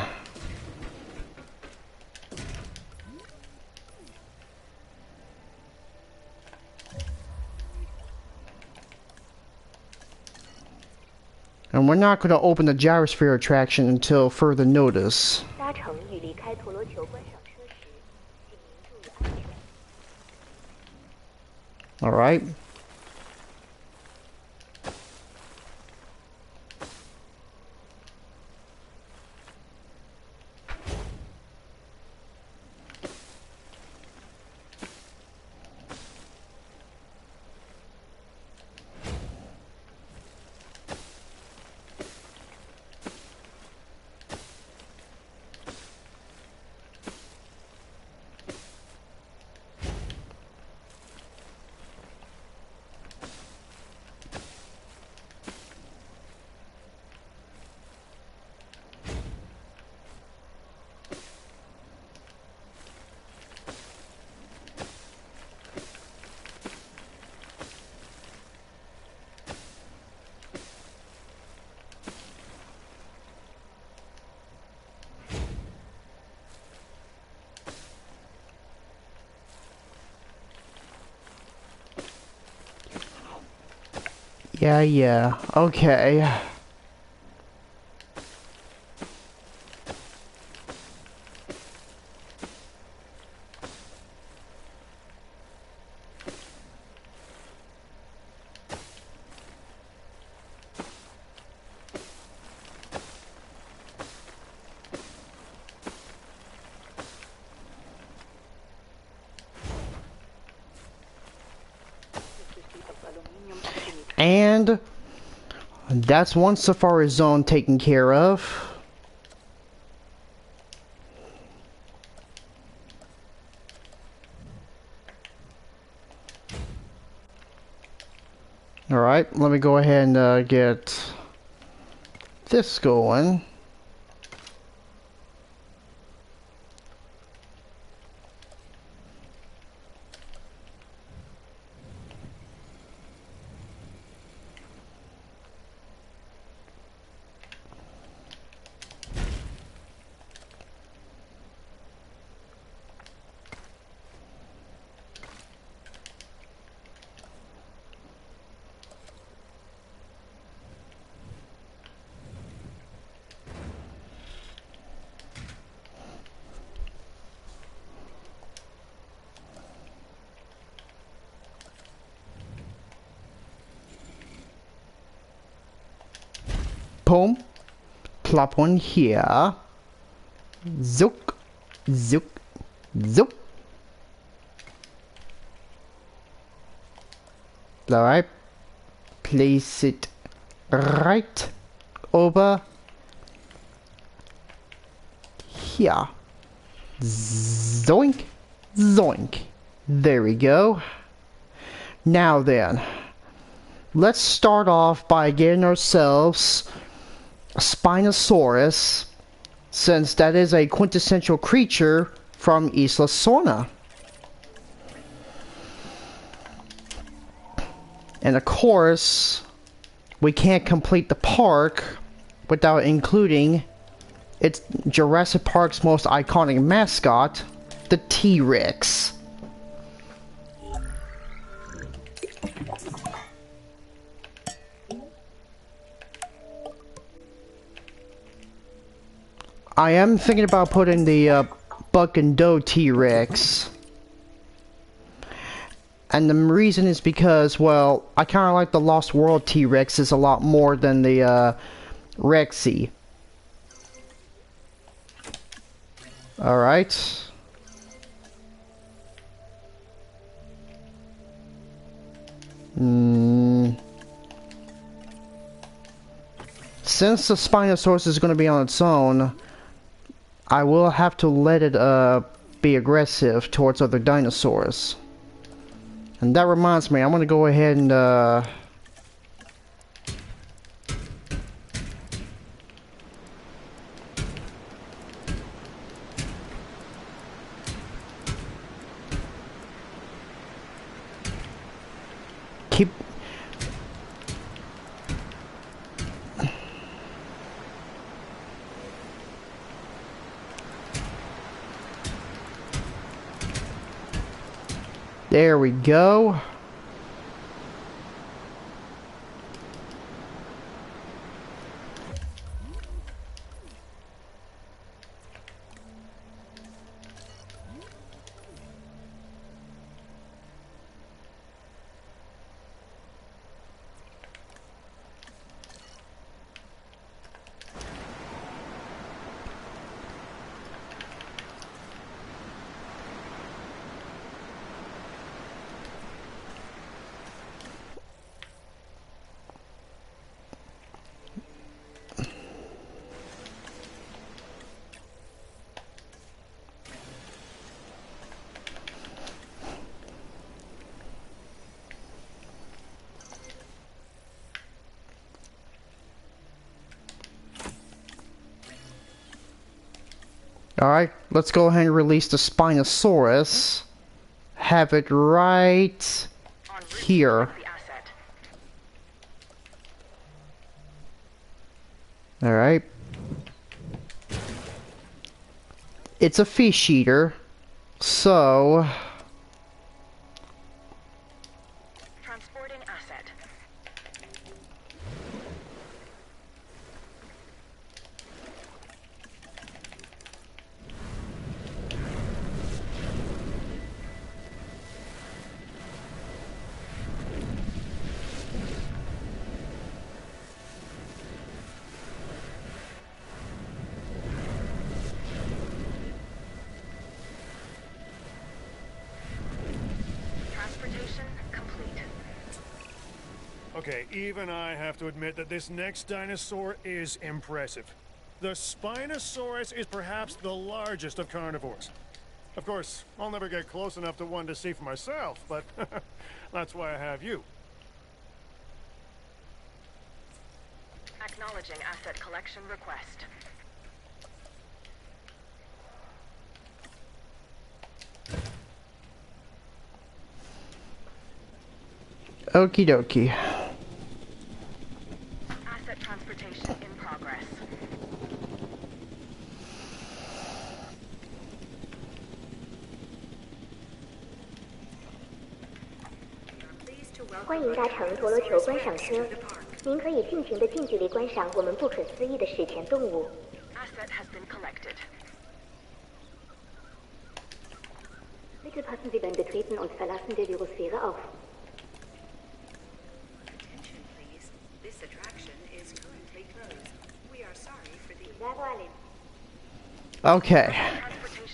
And we're not going to open the gyrosphere attraction until further notice. Alright. Yeah, okay. And that's one safari zone taken care of. Alright, let me go ahead and get this going. Boom. Plop one here. Zook. Zook. Zook. Alright. Place it right over here. Zoink. Zoink. There we go. Now then, let's start off by getting ourselves a Spinosaurus, since that is a quintessential creature from Isla Sorna. And of course, we can't complete the park without including its Jurassic Park's most iconic mascot, the T-Rex. I am thinking about putting the Buck and Doe T-Rex. And the reason is because, well, I kind of like the Lost World T-Rexes a lot more than the Rexy. Alright. Since the Spinosaurus is going to be on its own, I will have to let it be aggressive towards other dinosaurs. And that reminds me, I'm going to go ahead and keep... There we go. Alright, let's go ahead and release the Spinosaurus. Have it right here. Alright. It's a fish eater, so... Transporting asset. Okay, even I have to admit that this next dinosaur is impressive. The Spinosaurus is perhaps the largest of carnivores. Of course, I'll never get close enough to one to see for myself, but that's why I have you. Acknowledging asset collection request. Okie dokie. Asset transportation in progress. Pleased to welcome 欢迎搭乘陀螺球观赏车，您可以尽情的近距离观赏我们不可思议的史前动物。Asset has been collected. Bitte passen Sie beim Betreten und Verlassen der Virosphäre auf. Attention, please. This attraction is currently closed. We are sorry for the... Okay.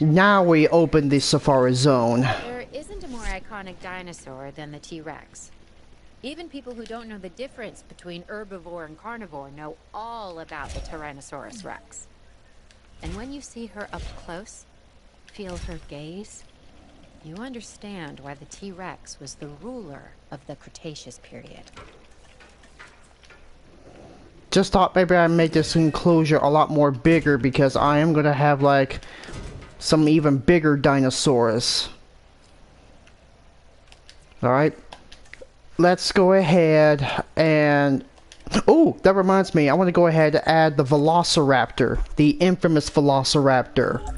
Now we open the Safari Zone. There isn't a more iconic dinosaur than the T-Rex. Even people who don't know the difference between herbivore and carnivore know all about the Tyrannosaurus Rex. And when you see her up close, feel her gaze, you understand why the T-Rex was the ruler of the Cretaceous period. Just thought maybe I'd make this enclosure a lot more bigger because I am gonna have like some even bigger dinosaurs. Alright. Let's go ahead and... Oh, that reminds me. I want to go ahead and add the Velociraptor. The infamous Velociraptor.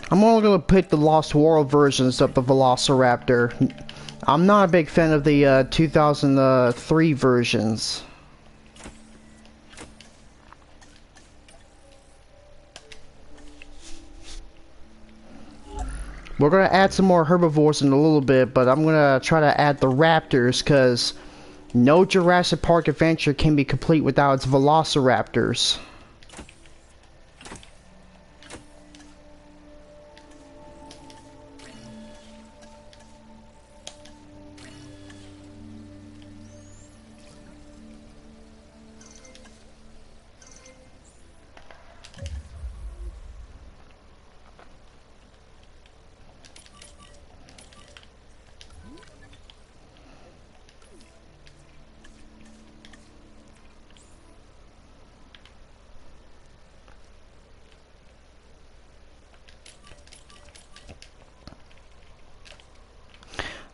I'm only gonna pick the Lost World versions of the Velociraptor. I'm not a big fan of the 2003 versions. We're gonna add some more herbivores in a little bit, but I'm gonna try to add the raptors, because no Jurassic Park adventure can be complete without its velociraptors.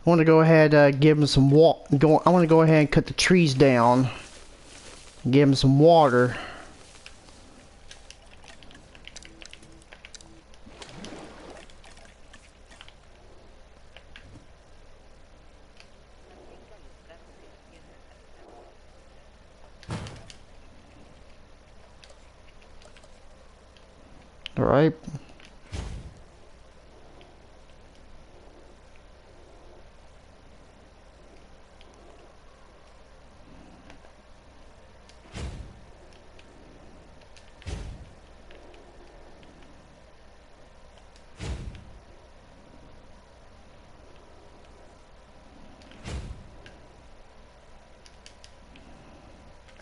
I want to go ahead give them some I want to go ahead and cut the trees down. Give them some water. All right.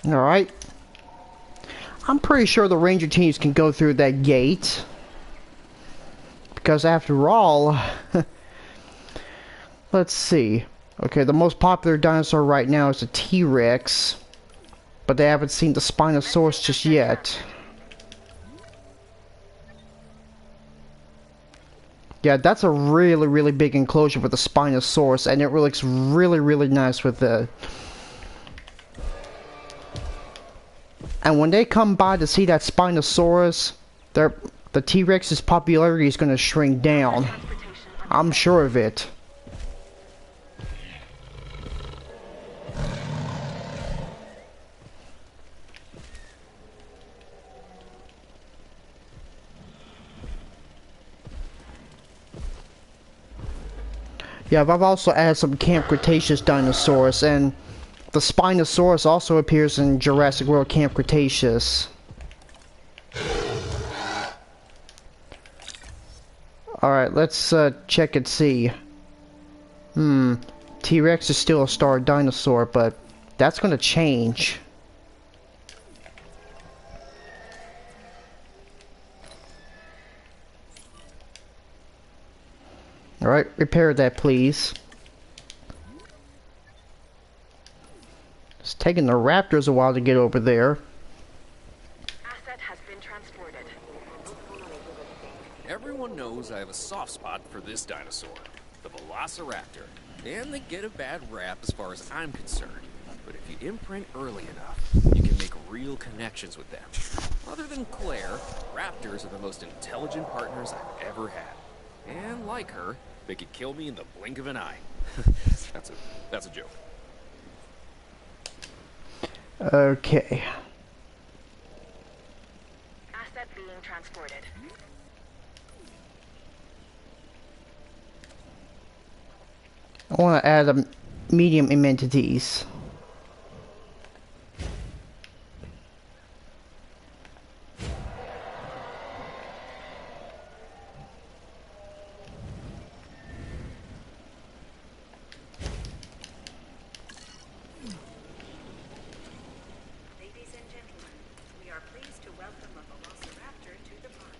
Alright. I'm pretty sure the ranger teams can go through that gate. Because after all... let's see. Okay, the most popular dinosaur right now is the T-Rex. But they haven't seen the Spinosaurus just yet. Yeah, that's a really, really big enclosure with the Spinosaurus. And it looks really, really nice with the... And when they come by to see that Spinosaurus, the T-Rex's popularity is going to shrink down. I'm sure of it. Yeah, I've also added some Camp Cretaceous dinosaurs, and the Spinosaurus also appears in Jurassic World Camp Cretaceous. Alright, let's check and see. T-Rex is still a star dinosaur, but that's gonna change. Alright, repair that, please. It's taking the raptors a while to get over there. Asset has been transported. Everyone knows I have a soft spot for this dinosaur, the Velociraptor. And they get a bad rap as far as I'm concerned. But if you imprint early enough, you can make real connections with them. Other than Claire, raptors are the most intelligent partners I've ever had. And like her, they could kill me in the blink of an eye. That's a joke. Okay. Asset being transported. I want to add a medium amenities. Ladies and gentlemen, we are pleased to welcome a velociraptor to the park.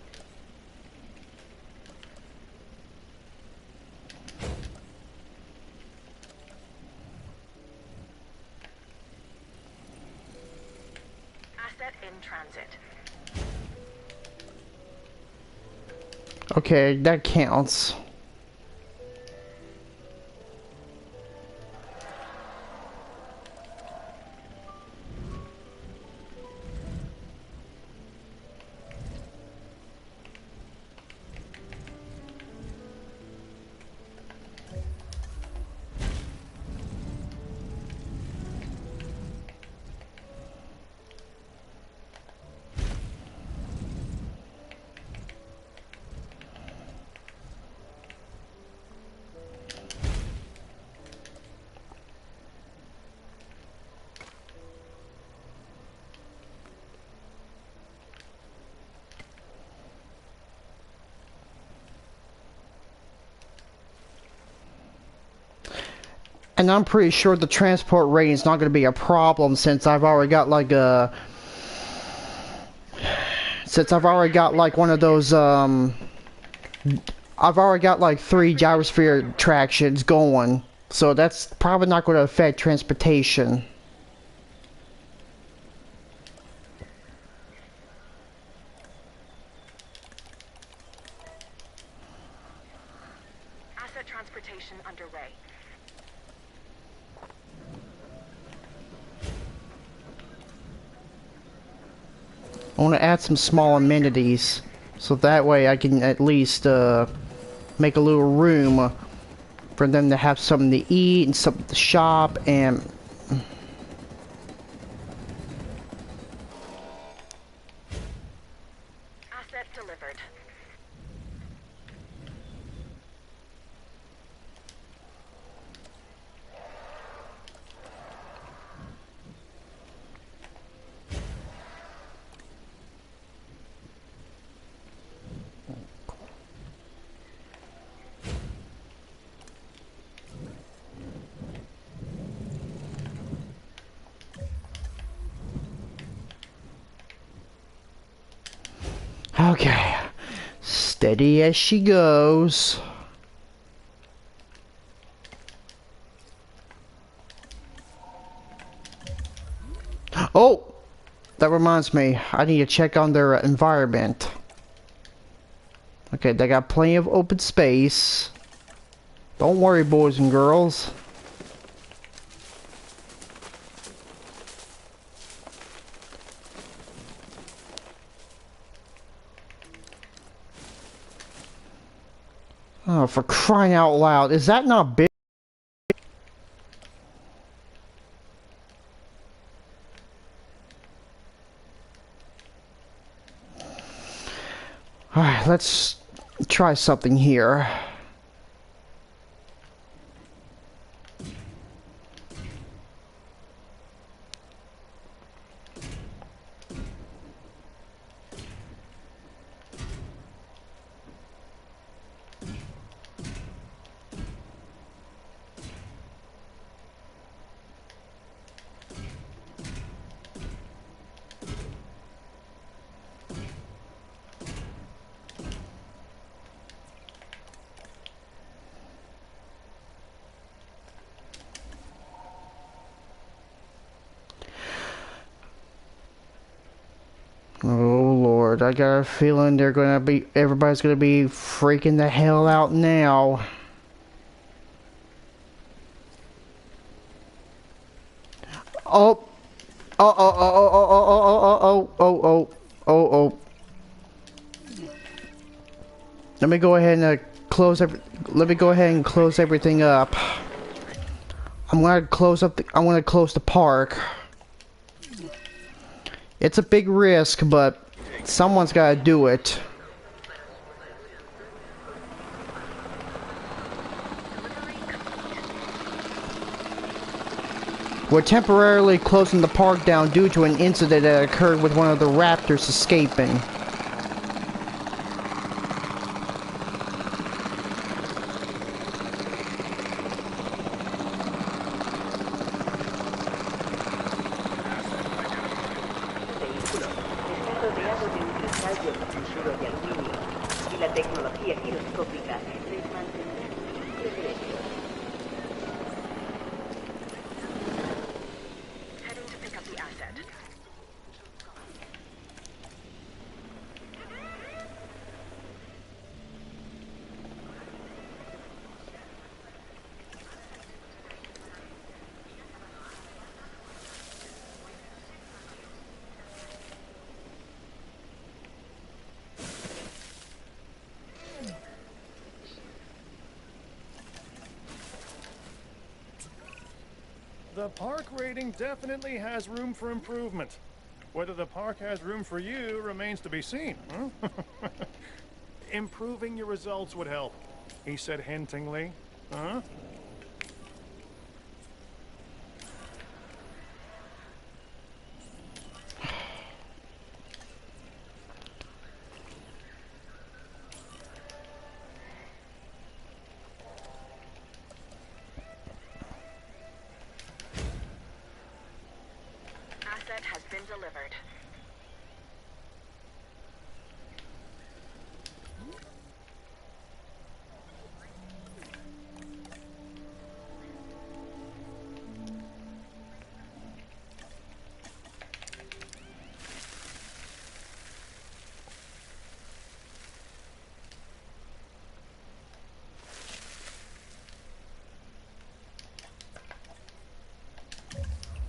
Asset in transit. Okay, that counts. And I'm pretty sure the transport rating is not going to be a problem since I've already got like a... Since I've already got like one of those, I've already got like 3 gyrosphere attractions going. So that's probably not going to affect transportation. Asset transportation underway. I want to add some small amenities, so that way I can at least make a little room for them to have something to eat and something to shop and... Asset delivered. Okay, steady as she goes. Oh, that reminds me, I need to check on their environment. Okay, they got plenty of open space. Don't worry, boys and girls. Oh, for crying out loud, is that not big? Alright, let's try something here. Oh Lord, I got a feeling everybody's gonna be freaking the hell out now. Oh, oh, oh, oh, oh, oh, oh, oh, oh, oh, oh, oh. Let me go ahead and let me go ahead and close everything up. I'm gonna close the park. It's a big risk, but someone's gotta do it. We're temporarily closing the park down due to an incident that occurred with one of the raptors escaping. Heading to pick up the asset. The park rating definitely has room for improvement. Whether the park has room for you remains to be seen, huh? Improving your results would help, he said hintingly. Huh?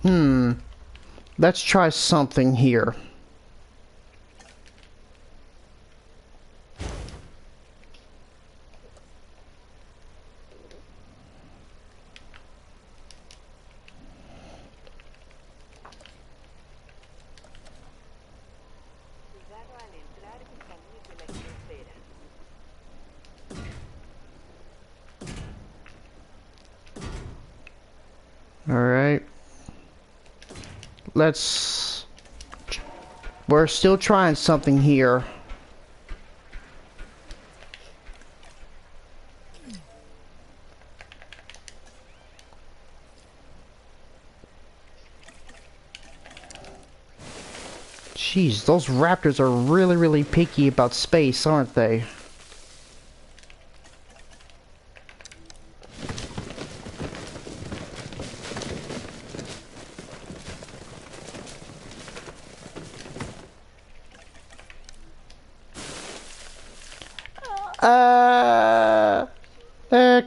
Let's try something here. Alright. We're still trying something here. Jeez, those raptors are really, really picky about space, aren't they?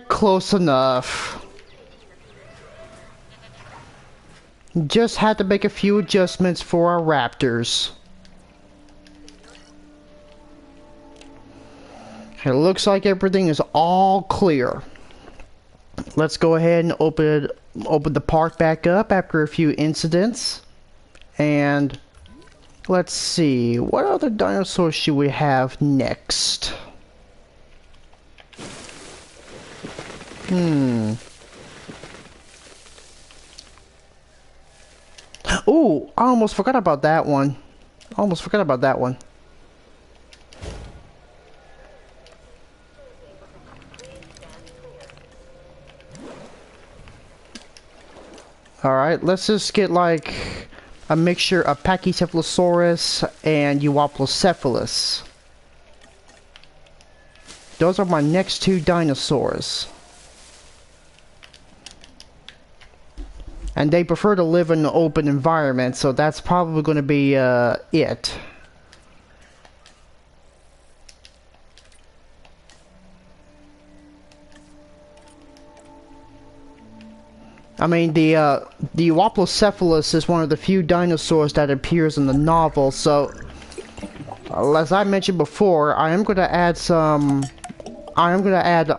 Close enough. Just had to make a few adjustments for our raptors. It looks like everything is all clear. Let's go ahead and open the park back up after a few incidents. And let's see, what other dinosaurs should we have next? Ooh, I almost forgot about that one. Alright, let's just get like a mixture of Pachycephalosaurus and Euoplocephalus. Those are my next two dinosaurs. And they prefer to live in an open environment, so that's probably going to be it. I mean, the Euoplocephalus is one of the few dinosaurs that appears in the novel, so as I mentioned before, I am going to add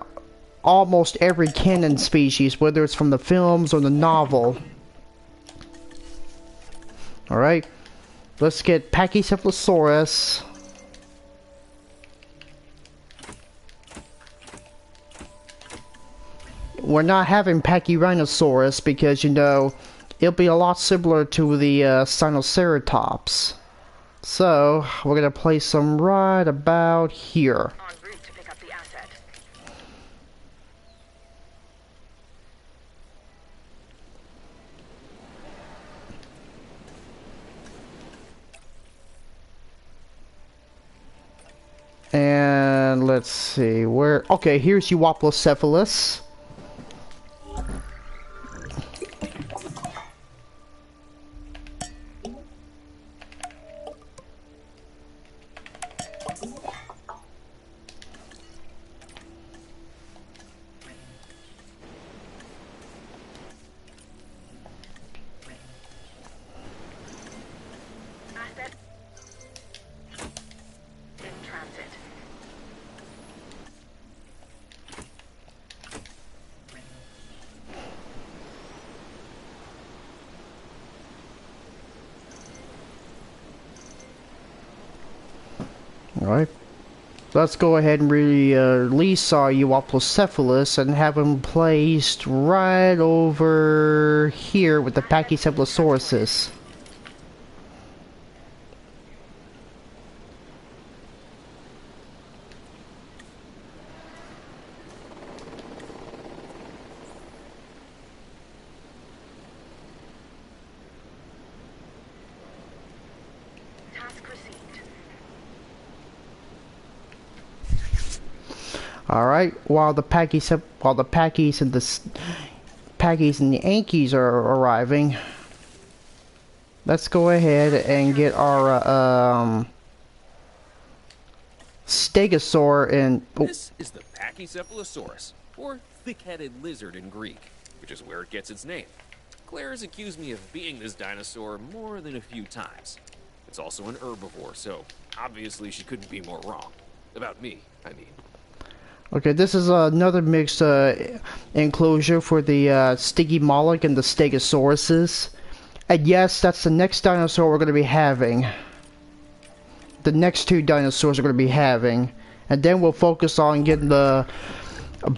almost every canon species, whether it's from the films or the novel. Alright, let's get Pachycephalosaurus. We're not having Pachyrhinosaurus because, you know, it'll be a lot similar to the Sinoceratops. So, we're gonna place them right about here. En route to pick up the asset. And let's see where. Okay, here's Euoplocephalus. Asset in transit. Alright. Let's go ahead and release our Euoplocephalus and have him placed right over here with the Pachycephalosauruses. Task received. Alright, while the Pachy's and the Ankies are arriving, let's go ahead and get our Stegosaur and This is the Pachycephalosaurus, or thick-headed lizard in Greek, which is where it gets its name. Claire's accused me of being this dinosaur more than a few times. It's also an herbivore, so obviously she couldn't be more wrong. About me, I mean. Okay, this is another mixed enclosure for the Stygimoloch and the Stegosauruses. And yes, that's the next dinosaur we're going to be having. The next two dinosaurs we're going to be having. And then we'll focus on getting a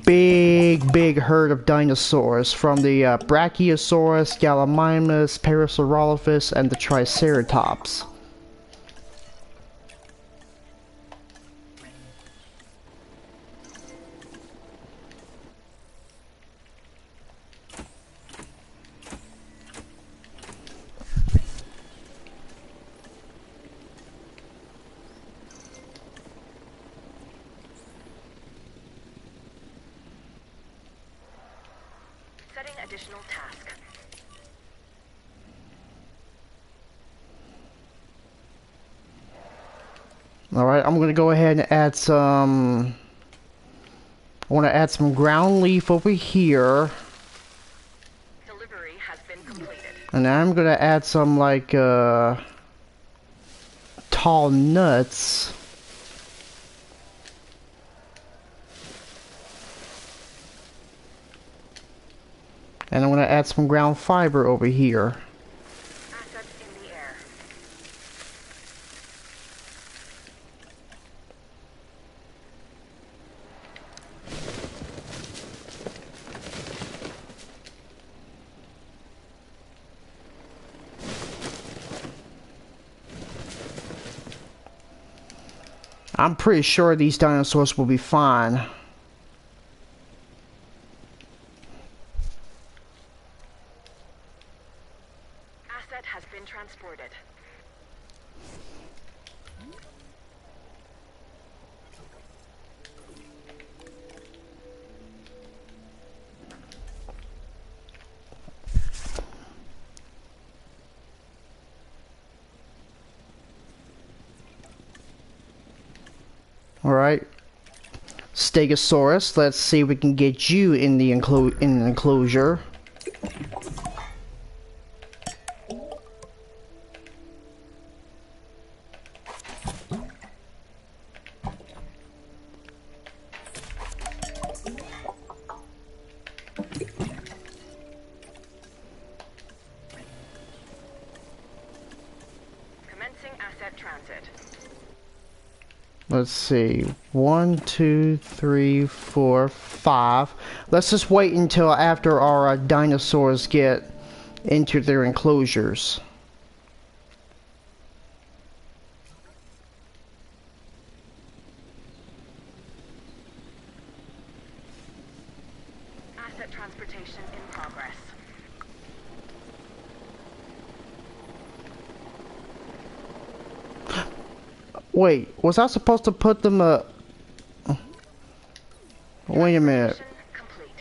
big herd of dinosaurs from the Brachiosaurus, Gallimimus, Parasaurolophus, and the Triceratops. Setting additional task. Alright, I'm gonna go ahead and add some... I want to add some ground leaf over here. Delivery has been completed. And I'm gonna add some, like, tall nuts. And I'm gonna add some ground fiber over here. Assets in the air. I'm pretty sure these dinosaurs will be fine. Asset has been transported. Alright. Stegosaurus, let's see if we can get you in the enclosure. Commencing asset transit. Let's see. 1, 2, 3, 4, 5. Let's just wait until after our dinosaurs get into their enclosures. Asset transportation in progress. Wait, was I supposed to put them Wait a minute. Complete.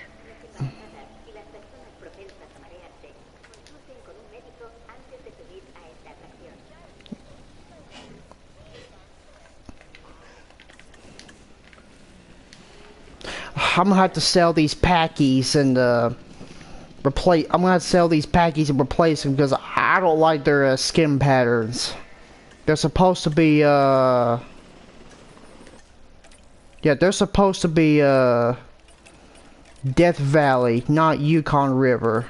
Y las personas propensas a marearse, consulten con un médico antes de subir a esta atracción. I'm gonna have to sell these packies and replace. I'm gonna have to sell these packies and replace them because I don't like their skin patterns. They're supposed to be yeah, they're supposed to be Death Valley, not Yukon River.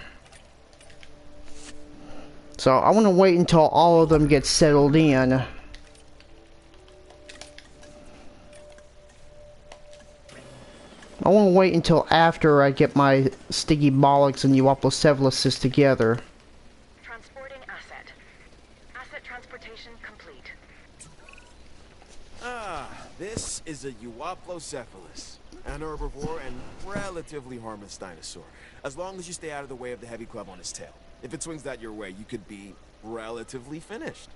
So I want to wait until all of them get settled in. I want to wait until after I get my Stygimolochs and Euoplocephalosis together. Transporting asset. Asset transportation complete. Ah, this is a Euoplocephalus, an herbivore and relatively harmless dinosaur, as long as you stay out of the way of the heavy club on his tail. If it swings that your way, you could be relatively finished.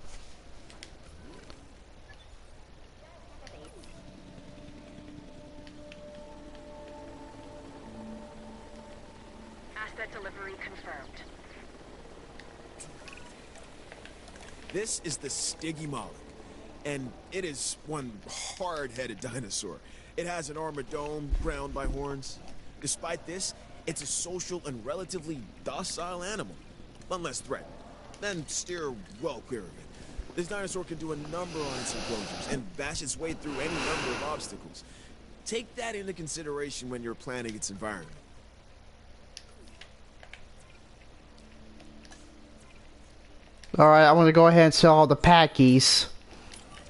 Asset delivery confirmed. This is the Stygimoloch, and it is one hard-headed dinosaur. It has an armored dome crowned by horns. Despite this, it's a social and relatively docile animal. unless threatened. Then steer well clear of it. This dinosaur can do a number on its enclosures and bash its way through any number of obstacles. Take that into consideration when you're planning its environment. Alright, I'm gonna go ahead and sell all the packies.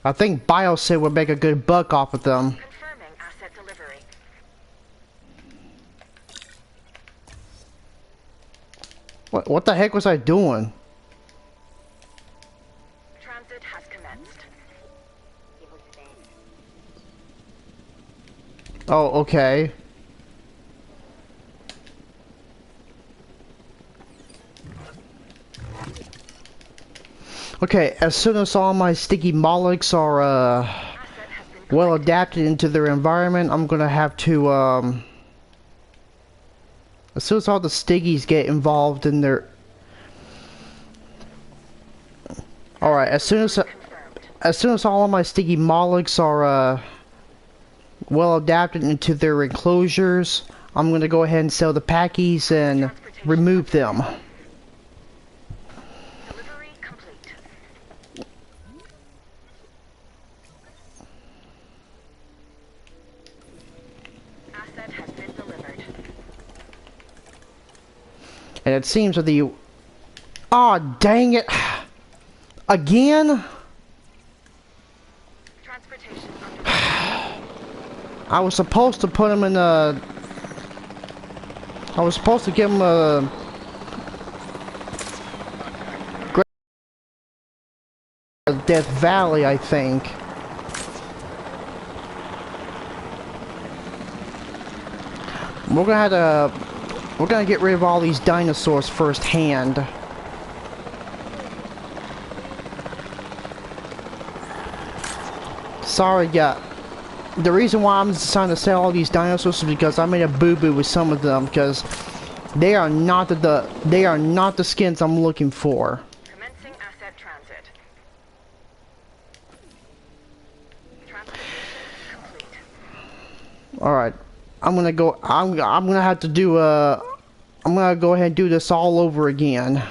I think Biosid would make a good buck off of them. Confirming asset delivery. What the heck was I doing? Transit has commenced. Oh, okay. Okay, as soon as all my sticky mollusks are well adapted into their environment, I'm gonna have to as soon as all the stiggies get involved in their Alright, as soon as all of my sticky mollusks are well adapted into their enclosures, I'm gonna go ahead and sell the packies and remove them. Delivery complete. Asset has been delivered. And it seems that the... Aw, dang it! Again? Transportation I was supposed to put him in a... I was supposed to give him a... Death Valley, I think. We're gonna have to... We're gonna get rid of all these dinosaurs firsthand. Sorry, yeah. The reason why I'm deciding to sell all these dinosaurs is because I made a boo-boo with some of them, because they are not the skins I'm looking for. Commencing asset transit. Alright. I'm gonna go I'm gonna have to do I'm gonna go ahead and do this all over again.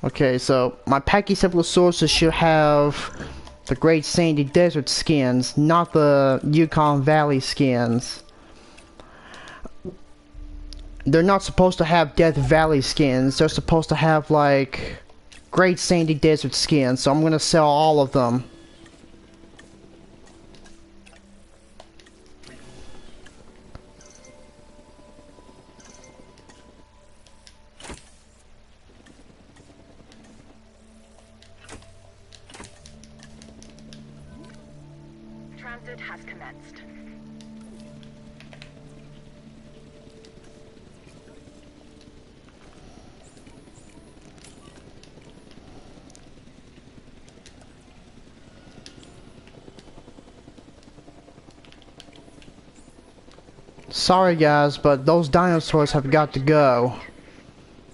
Okay, so my Pachycephalosaurus should have the Great Sandy Desert skins, not the Yukon Valley skins. They're not supposed to have Death Valley skins, they're supposed to have like Great Sandy Desert skins, so I'm gonna sell all of them. Transit has commenced. Sorry guys, but those dinosaurs have got to go.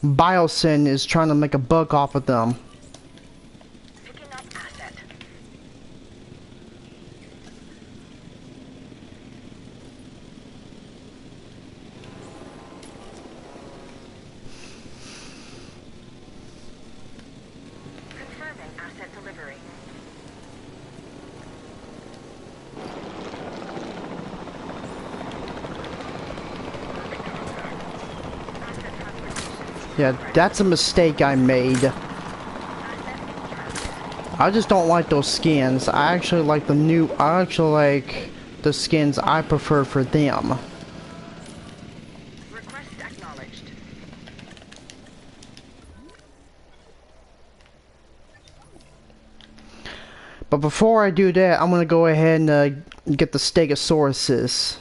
Biosyn is trying to make a buck off of them. Picking up asset. Confirming asset delivery. Yeah, that's a mistake I made. I just don't like those skins. I actually like the skins I prefer for them. Request acknowledged. But before I do that, I'm gonna go ahead and get the Stegosauruses.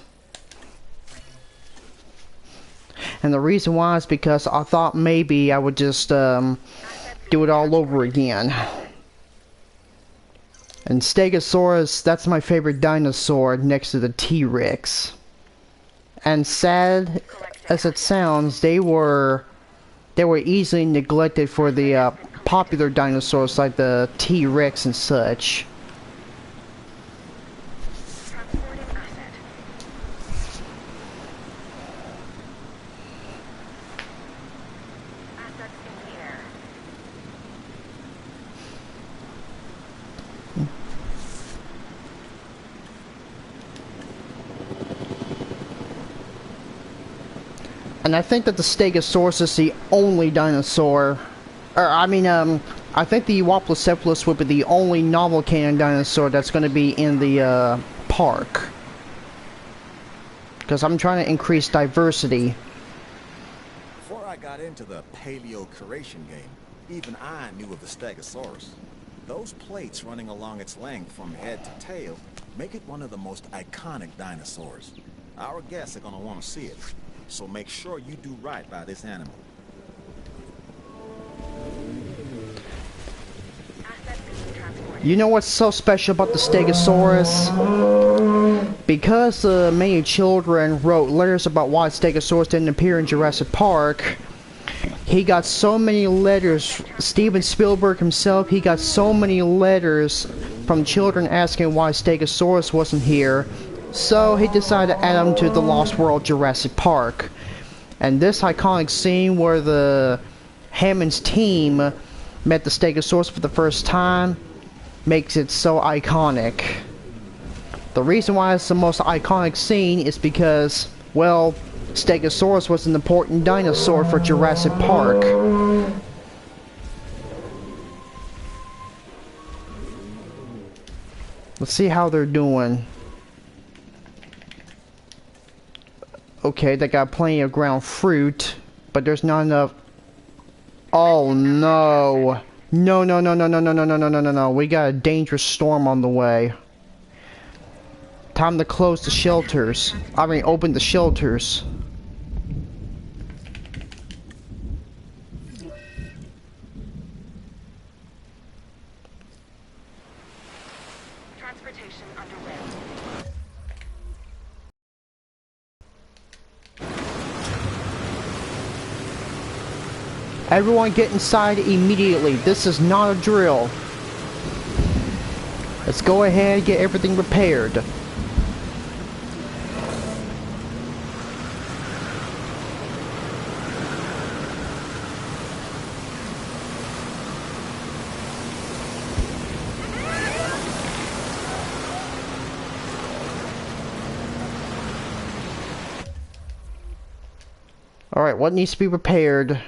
And the reason why is because I thought maybe I would just do it all over again. And Stegosaurus, that's my favorite dinosaur next to the T-Rex. And sad as it sounds, they were easily neglected for the popular dinosaurs like the T-Rex and such. And I think that the Stegosaurus is the only dinosaur. Or, I mean, I think the Euoplocephalus would be the only novel canon dinosaur that's going to be in the park. Because I'm trying to increase diversity. Before I got into the paleo-curation game, even I knew of the Stegosaurus. Those plates running along its length from head to tail make it one of the most iconic dinosaurs. Our guests are going to want to see it, so make sure you do right by this animal. You know what's so special about the Stegosaurus? Because many children wrote letters about why Stegosaurus didn't appear in Jurassic Park, he got so many letters. Steven Spielberg himself, he got so many letters from children asking why Stegosaurus wasn't here, so he decided to add him to the Lost World Jurassic Park. And this iconic scene where the Hammond's team met the Stegosaurus for the first time makes it so iconic. The reason why it's the most iconic scene is because, well, Stegosaurus was an important dinosaur for Jurassic Park. Let's see how they're doing. Okay, they got plenty of ground fruit, but there's not enough. Oh no. No, no, no, no, no, no, no, no, no, no, no, no. We got a dangerous storm on the way. Time to close the shelters. I mean, open the shelters. Transportation underway. Everyone get inside immediately. This is not a drill. Let's go ahead and get everything repaired. Alright, what needs to be repaired?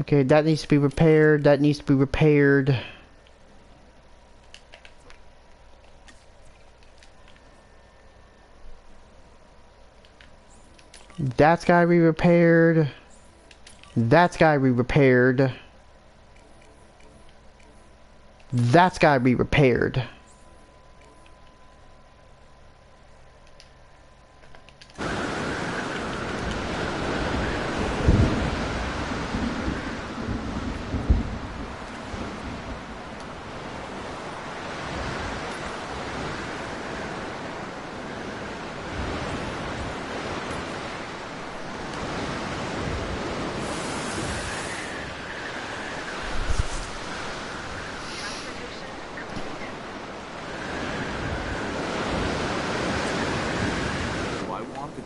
Okay, that needs to be repaired, that needs to be repaired. That's gotta be repaired. That's gotta be repaired. That's gotta be repaired.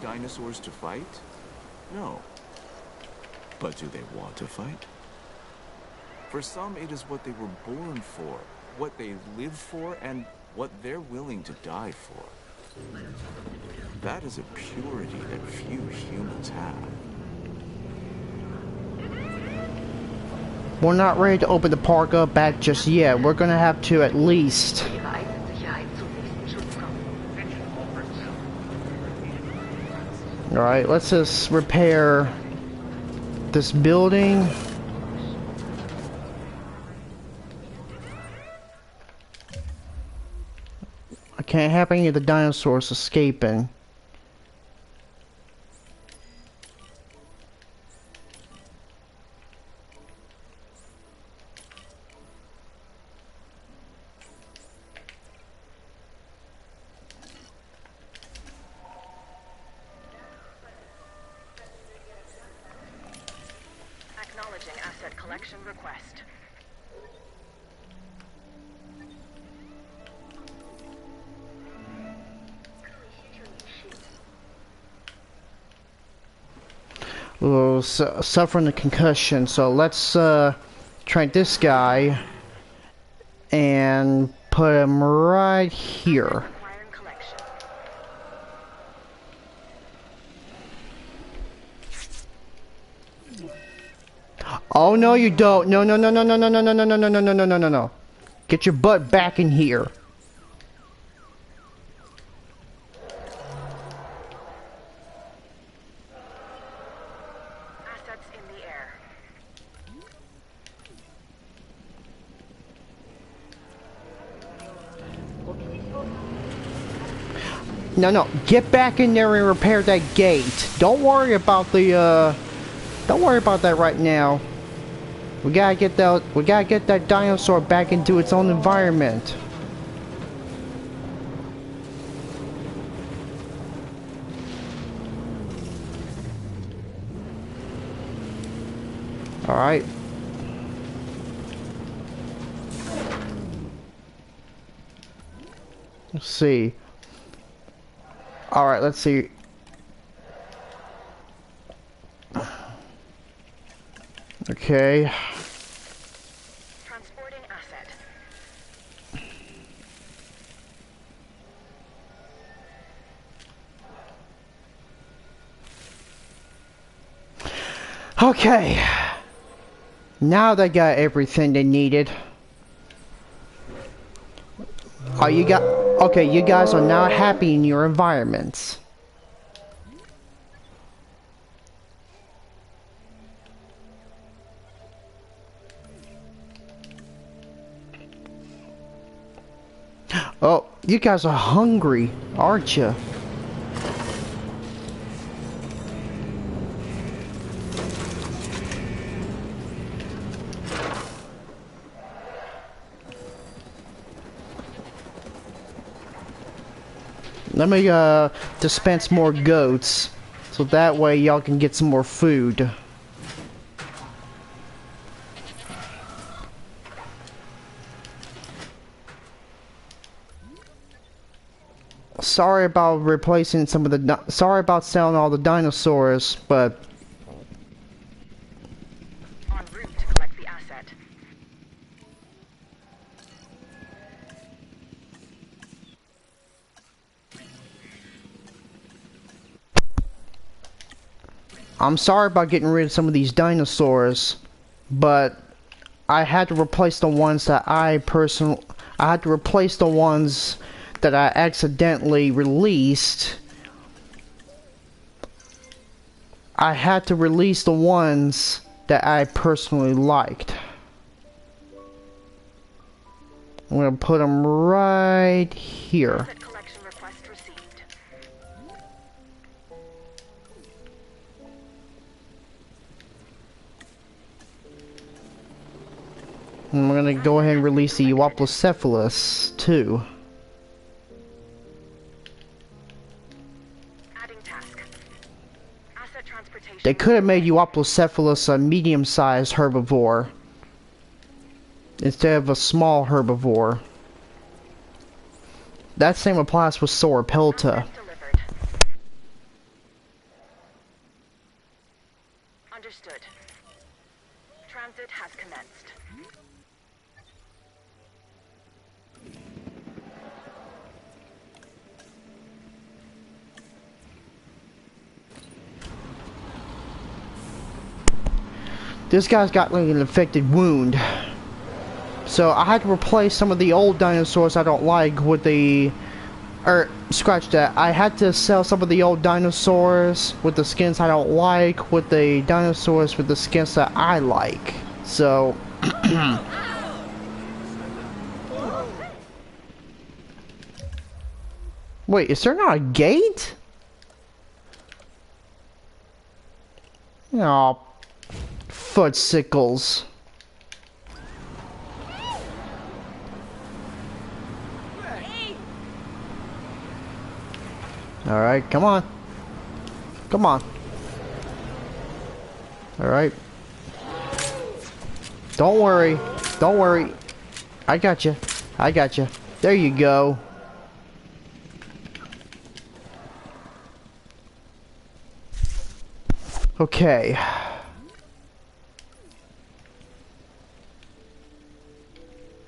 Dinosaurs to fight? No. But do they want to fight? For some, it is what they were born for, what they live for, and what they're willing to die for. That is a purity that few humans have. We're not ready to open the park up back just yet. We're gonna have to at least. Alright, let's just repair this building. I can't have any of the dinosaurs escaping. Acknowledging asset collection request. Suffering a concussion, so let's try this guy and put him right here. Oh no, you don't. No, no, no, no, no, no, no, no, no, no, no, no, no, no, no, no. Get your butt back in here. Assets in the air. No, no, get back in there and repair that gate. Don't worry about the, don't worry about that right now. We gotta get that dinosaur back into its own environment. Alright. Let's see. Alright, let's see. Okay. Transporting asset. Okay. Now they got everything they needed. Okay, you guys are now happy in your environments. Oh, you guys are hungry, aren't you? Let me dispense more goats, so that way y'all can get some more food. Sorry about replacing some of the. Sorry about selling all the dinosaurs, but. En route to collect the asset. I'm sorry about getting rid of some of these dinosaurs, but I had to replace the ones that I had to replace the ones that I accidentally released. I had to release the ones that I personally liked. I'm gonna put them right here. Asset collection request received. I'm gonna go ahead and release the Euoplocephalus too. Adding task. Asset transportation. They could have made Euoplocephalus a medium-sized herbivore instead of a small herbivore. That same applies with Sauropelta. Delivered. Understood. Transit has commenced. This guy's got like an infected wound. So I had to replace some of the old dinosaurs I don't like with the... scratch that. I had to sell some of the old dinosaurs with the skins I don't like with the dinosaurs with the skins that I like. So... Wait, is there not a gate? Oh, footsickles. Alright, come on. Come on. Alright. Don't worry. Don't worry. I got you. I got you. There you go. Okay.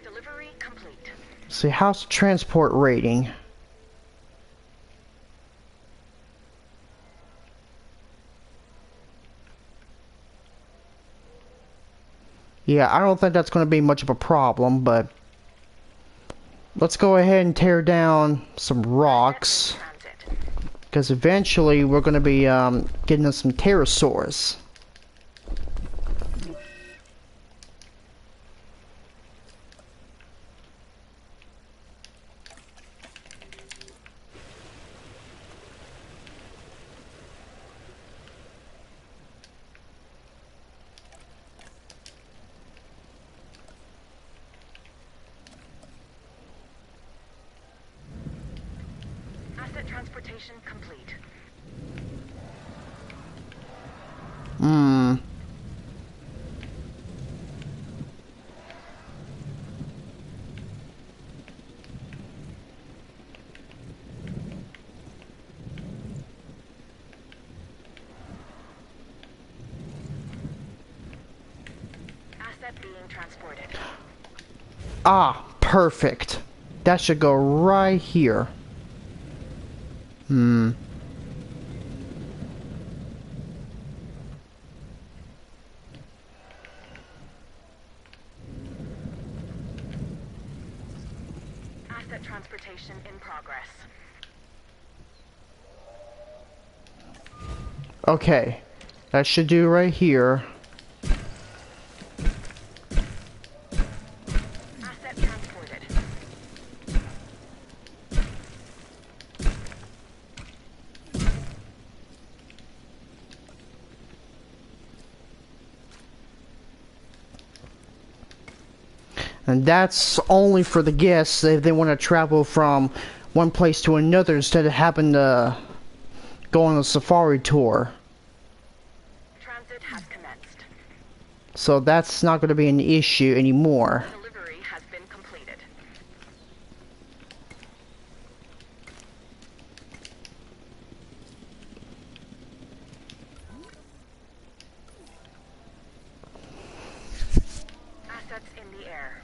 Delivery complete. See, how's the transport rating? Yeah, I don't think that's going to be much of a problem, but let's go ahead and tear down some rocks, because eventually we're going to be getting us some pterosaurs. Asset transportation complete. Asset being transported. Ah, perfect. That should go right here. Asset transportation in progress. Okay. That should do right here. Asset transported. And that's only for the guests if they want to travel from one place to another instead of having to go on a safari tour. Transit has commenced. So that's not going to be an issue anymore. Delivery has been completed. Assets in the air.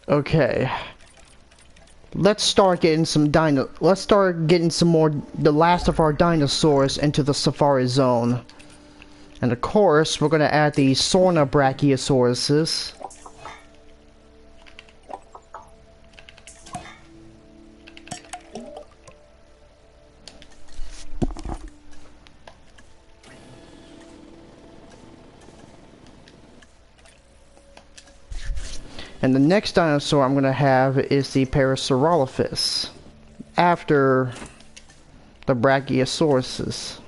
Okay. Let's start getting some more the last of our dinosaurs into the safari zone. And of course, we're going to add the Sorna-Brachiosauruses. And the next dinosaur I'm going to have is the Parasaurolophus, after the Brachiosauruses.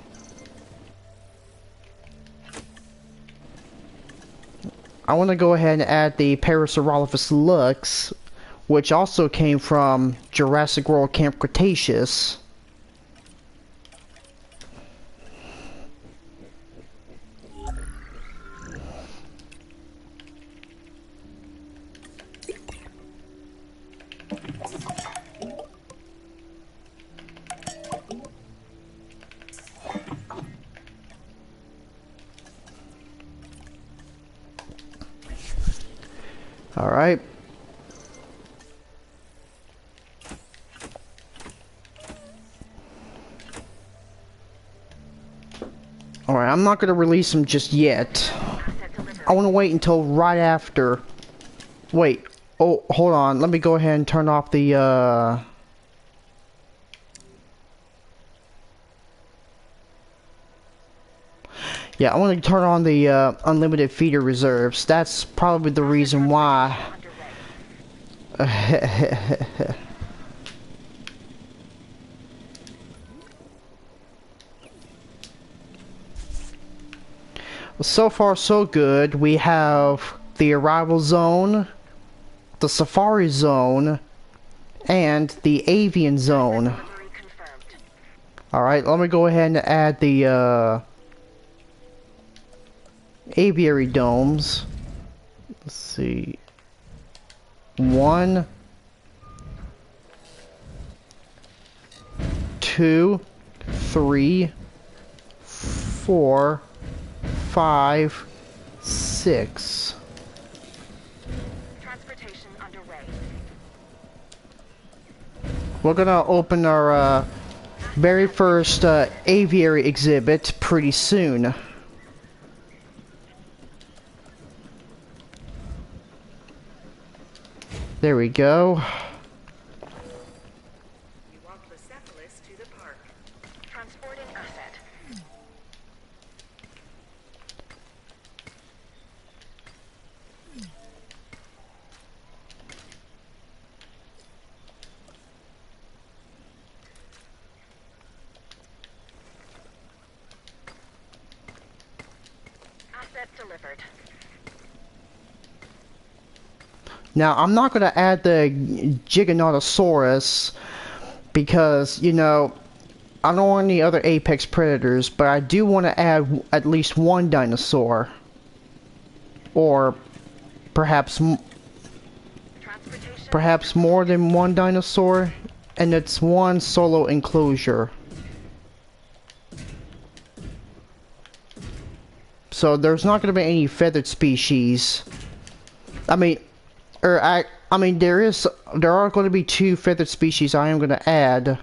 I want to go ahead and add the Parasaurolophus Lux, which also came from Jurassic World Camp Cretaceous. Alright. Alright, I'm not going to release them just yet. I want to wait until right after. Wait. Oh, hold on. Let me go ahead and turn off the, Yeah, I want to turn on the unlimited feeder reserves. That's probably the reason why. So far, so good. We have the arrival zone, the safari zone, and the avian zone. Alright, let me go ahead and add the aviary domes. Let's see. 1, 2, 3, 4, 5, 6. 6. Transportation underway. We're gonna open our very first aviary exhibit pretty soon. There we go. You walk Lucephalus to the park. Transporting asset. Asset delivered. Now, I'm not going to add the Giganotosaurus because, you know, I don't want any other apex predators, but I do want to add at least one dinosaur. Or perhaps more than one dinosaur, and it's one solo enclosure. So there's not going to be any feathered species. I mean, there are going to be 2 feathered species I am going to add.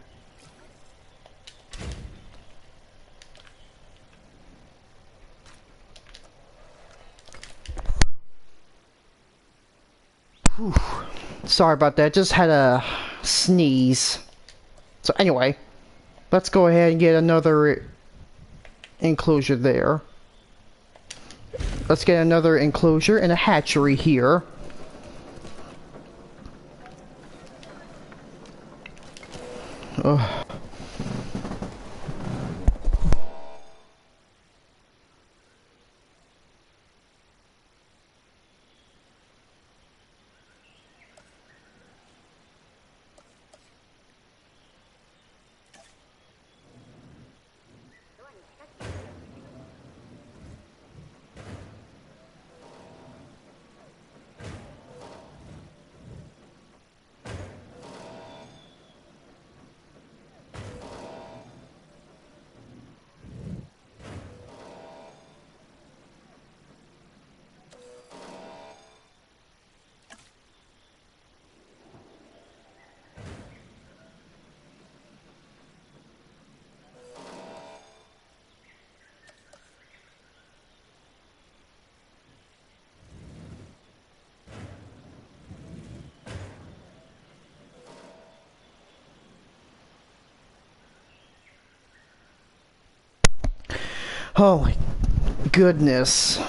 Whew. Sorry about that, just had a sneeze. So anyway, let's go ahead and get another enclosure there. Let's get another enclosure and a hatchery here. Ugh. Oh my goodness.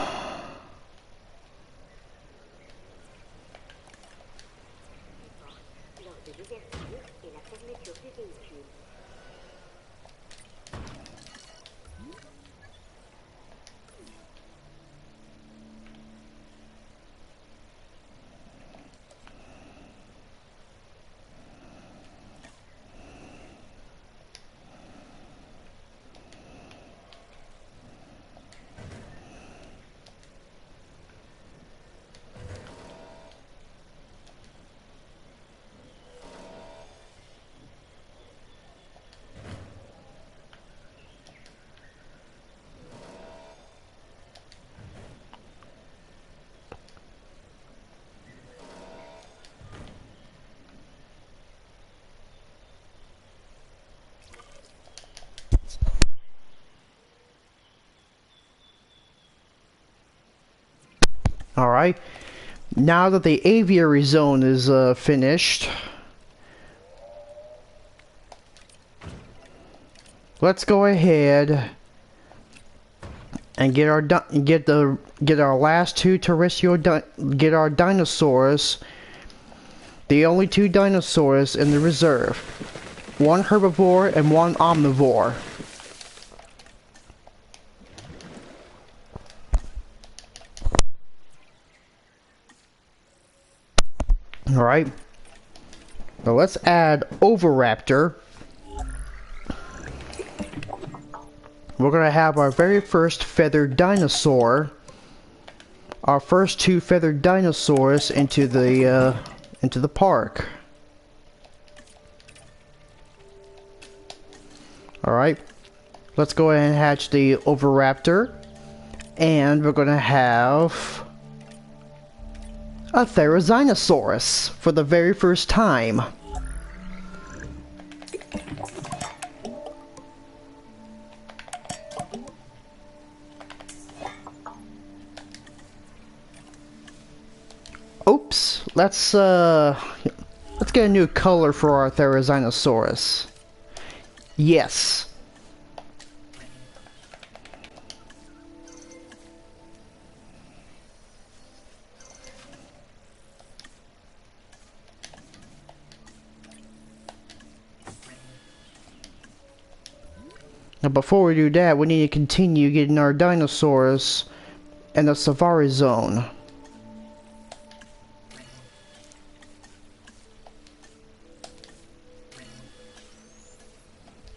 Alright, now that the aviary zone is finished, let's go ahead and get our last 2 terrestrial get our dinosaurs, the only 2 dinosaurs in the reserve, one herbivore and one omnivore. Alright, now let's add Oviraptor. We're going to have our very first feathered dinosaur. Our first 2 feathered dinosaurs into the park. Alright, let's go ahead and hatch the Oviraptor. And we're gonna have a Therizinosaurus for the very first time. Oops, let's get a new color for our Therizinosaurus. Yes. Now before we do that, we need to continue getting our dinosaurs in the safari zone.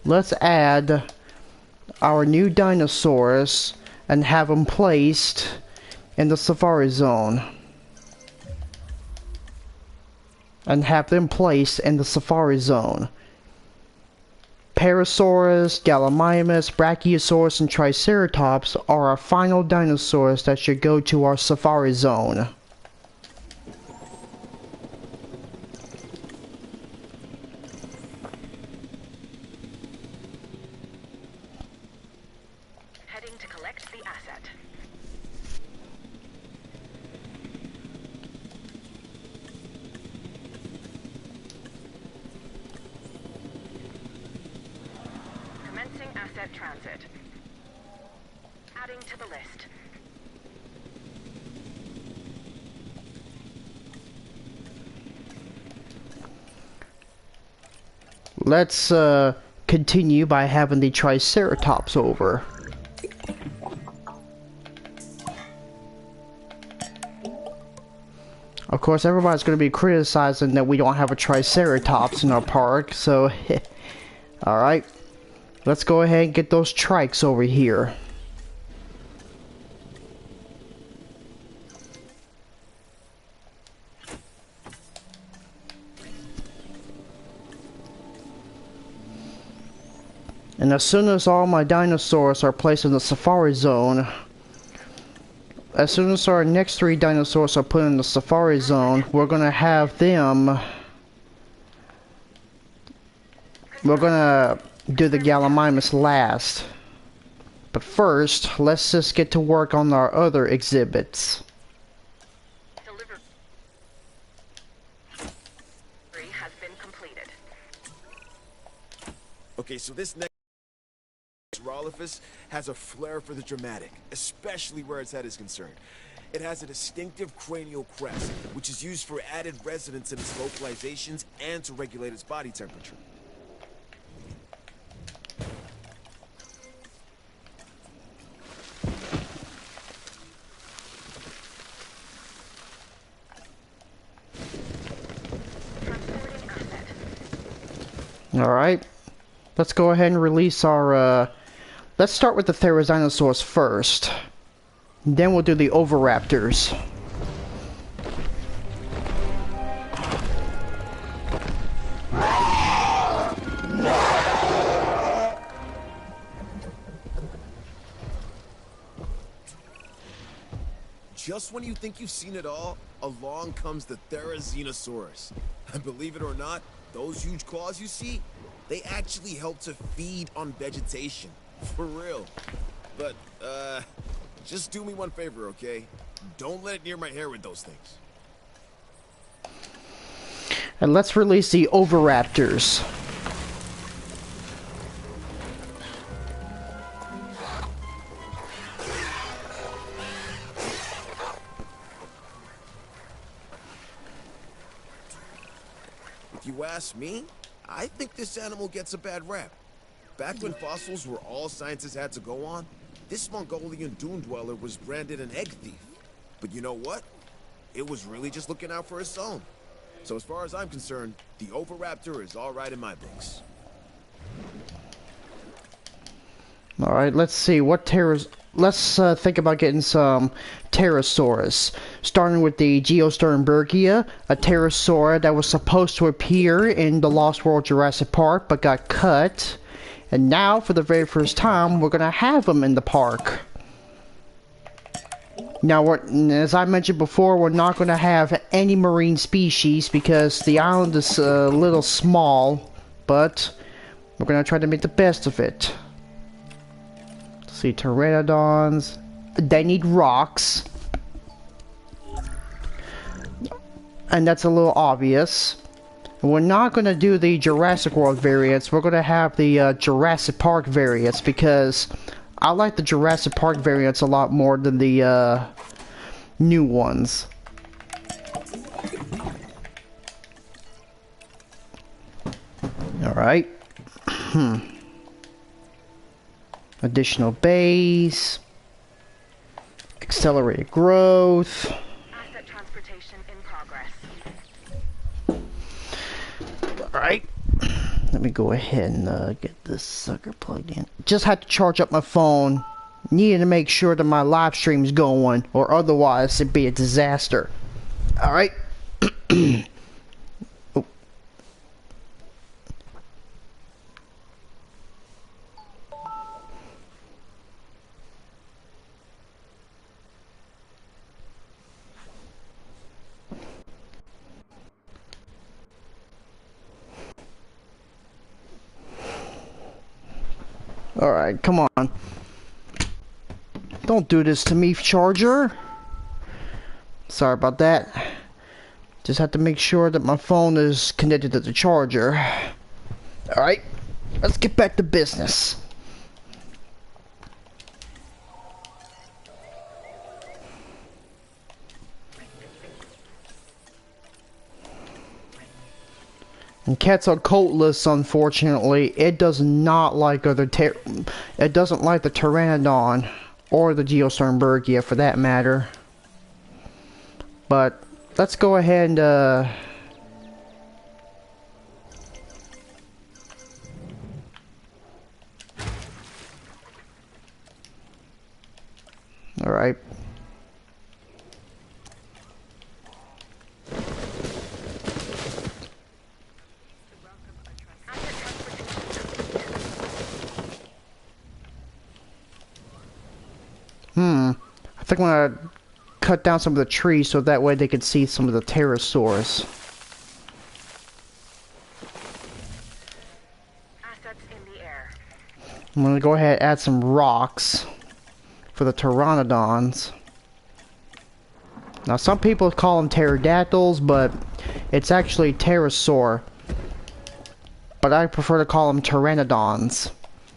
Let's add our new dinosaurs and have them placed in the safari zone. And have them placed in the safari zone. Parasaurus, Gallimimus, Brachiosaurus, and Triceratops are our final dinosaurs that should go to our safari zone. Heading to collect the asset. Commencing asset transit. Adding to the list. Let's continue by having the Triceratops over. Of course, everybody's going to be criticizing that we don't have a Triceratops in our park, so alright. Let's go ahead and get those trikes over here. And as soon as all my dinosaurs are placed in the safari zone, as soon as our next 3 dinosaurs are put in the safari zone, we're gonna have them. We're gonna do the Gallimimus last. But first, let's just get to work on our other exhibits. Delivery has been completed. Okay, so this next Rolophus has a flair for the dramatic, especially where its head is concerned. It has a distinctive cranial crest, which is used for added resonance in its vocalizations and to regulate its body temperature. Alright, let's go ahead and release our, let's start with the Therizinosaurs first. Then we'll do the Oviraptors. Just when you think you've seen it all, along comes the Therizinosaurus. And believe it or not, those huge claws you see, they actually help to feed on vegetation. For real. But, just do me one favor, okay? Don't let it near my hair with those things. And let's release the Oviraptors. If you ask me, I think this animal gets a bad rap. Back when fossils were all scientists had to go on, this Mongolian dune dweller was branded an egg thief. But you know what? It was really just looking out for its own. So as far as I'm concerned, the Oviraptor is all right in my books. Alright, let's see, let's think about getting some pterosaurs. Starting with the Geosternbergia, a pterosaur that was supposed to appear in the Lost World Jurassic Park, but got cut. And now, for the very first time, we're gonna have them in the park. Now, as I mentioned before, we're not going to have any marine species because the island is a little small, but we're going to try to make the best of it. Let's see, pteranodons. They need rocks. And that's a little obvious. We're not going to do the Jurassic World variants. We're going to have the Jurassic Park variants because I like the Jurassic Park variants a lot more than the new ones. Alright. Additional base. Accelerated growth. Asset transportation in progress. Alright. Let me go ahead and get this sucker plugged in. Just had to charge up my phone. Needed to make sure that my live stream's going, or otherwise it'd be a disaster. Alright. Oh. Alright, come on. Don't do this to me, charger. Sorry about that. Just have to make sure that my phone is connected to the charger. Alright, let's get back to business. And Quetzalcoatlus, coatless, unfortunately, it does not like it doesn't like the Pteranodon or the Geosternbergia for that matter. But let's go ahead and all right. I think I'm gonna cut down some of the trees so that way they can see some of the pterosaurs. Assets in the air. I'm gonna go ahead and add some rocks for the pteranodons. Now some people call them pterodactyls, but it's actually pterosaur. But I prefer to call them pteranodons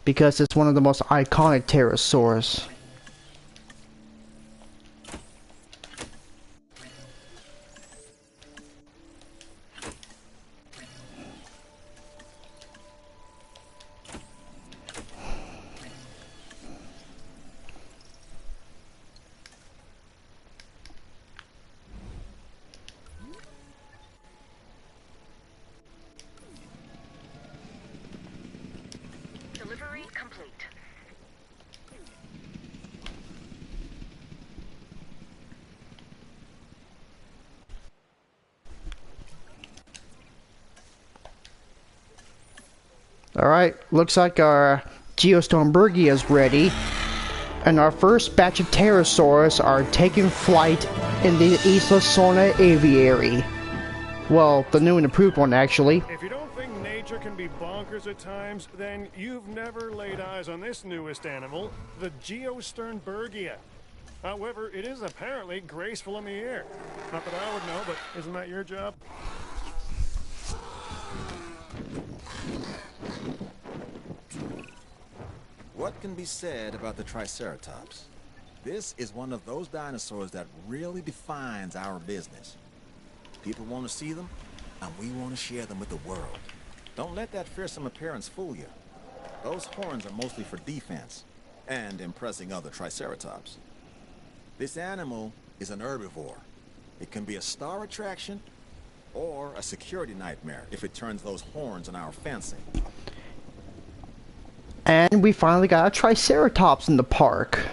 because it's one of the most iconic pterosaurs. Delivery complete. Alright, looks like our Geosternbergia is ready. And our first batch of pterosaurs are taking flight in the Isla Sorna aviary. Well, the new and improved one, actually. If you don't think nature can be bonkers at times, then you've never laid eyes on this newest animal, the Geosternbergia. However, it is apparently graceful in the air. Not that I would know, but isn't that your job? What can be said about the Triceratops? This is one of those dinosaurs that really defines our business. People want to see them, and we want to share them with the world. Don't let that fearsome appearance fool you. Those horns are mostly for defense and impressing other Triceratops. This animal is an herbivore. It can be a star attraction or a security nightmare if it turns those horns on our fencing. And we finally got a Triceratops in the park.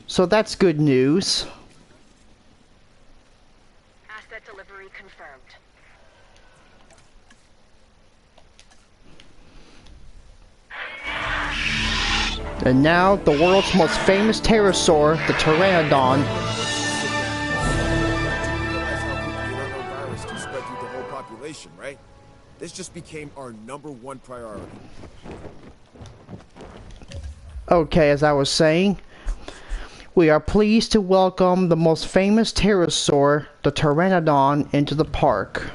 So that's good news. Asset delivery confirmed. And now the world's most famous pterosaur, the Pteranodon, just became our #1 priority. Okay, as I was saying, we are pleased to welcome the most famous pterosaur, the Pteranodon, into the park.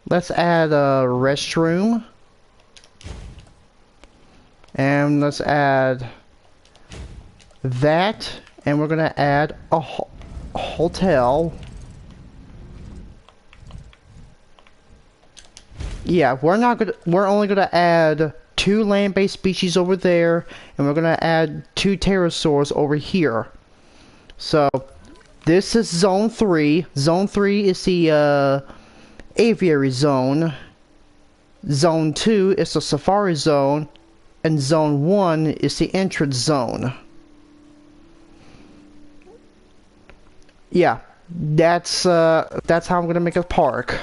Let's add a restroom. And let's add that. And we're gonna add a hotel. Yeah, we're only gonna add 2 land-based species over there, and we're gonna add 2 pterosaurs over here. So this is zone 3. Zone 3 is the aviary zone. Zone 2 is the safari zone, and zone 1 is the entrance zone. Yeah, that's how I'm gonna make a park.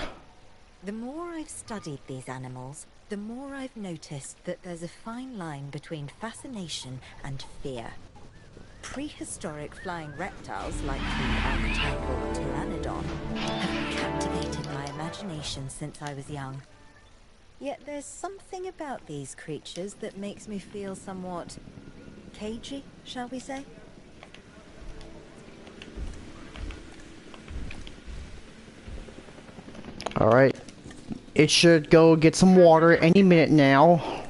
The more I've studied these animals, the more I've noticed that there's a fine line between fascination and fear. Prehistoric flying reptiles like the archetypal pteranodon have captivated my imagination since I was young. Yet there's something about these creatures that makes me feel somewhat cagey, shall we say? Alright. It should go get some water any minute now.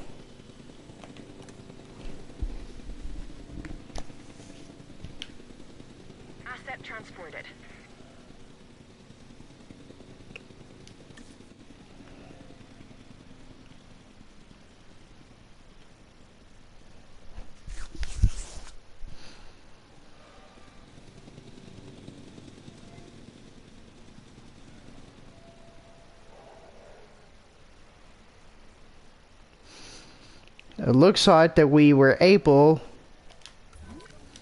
Asset transported. It looks like that we were able...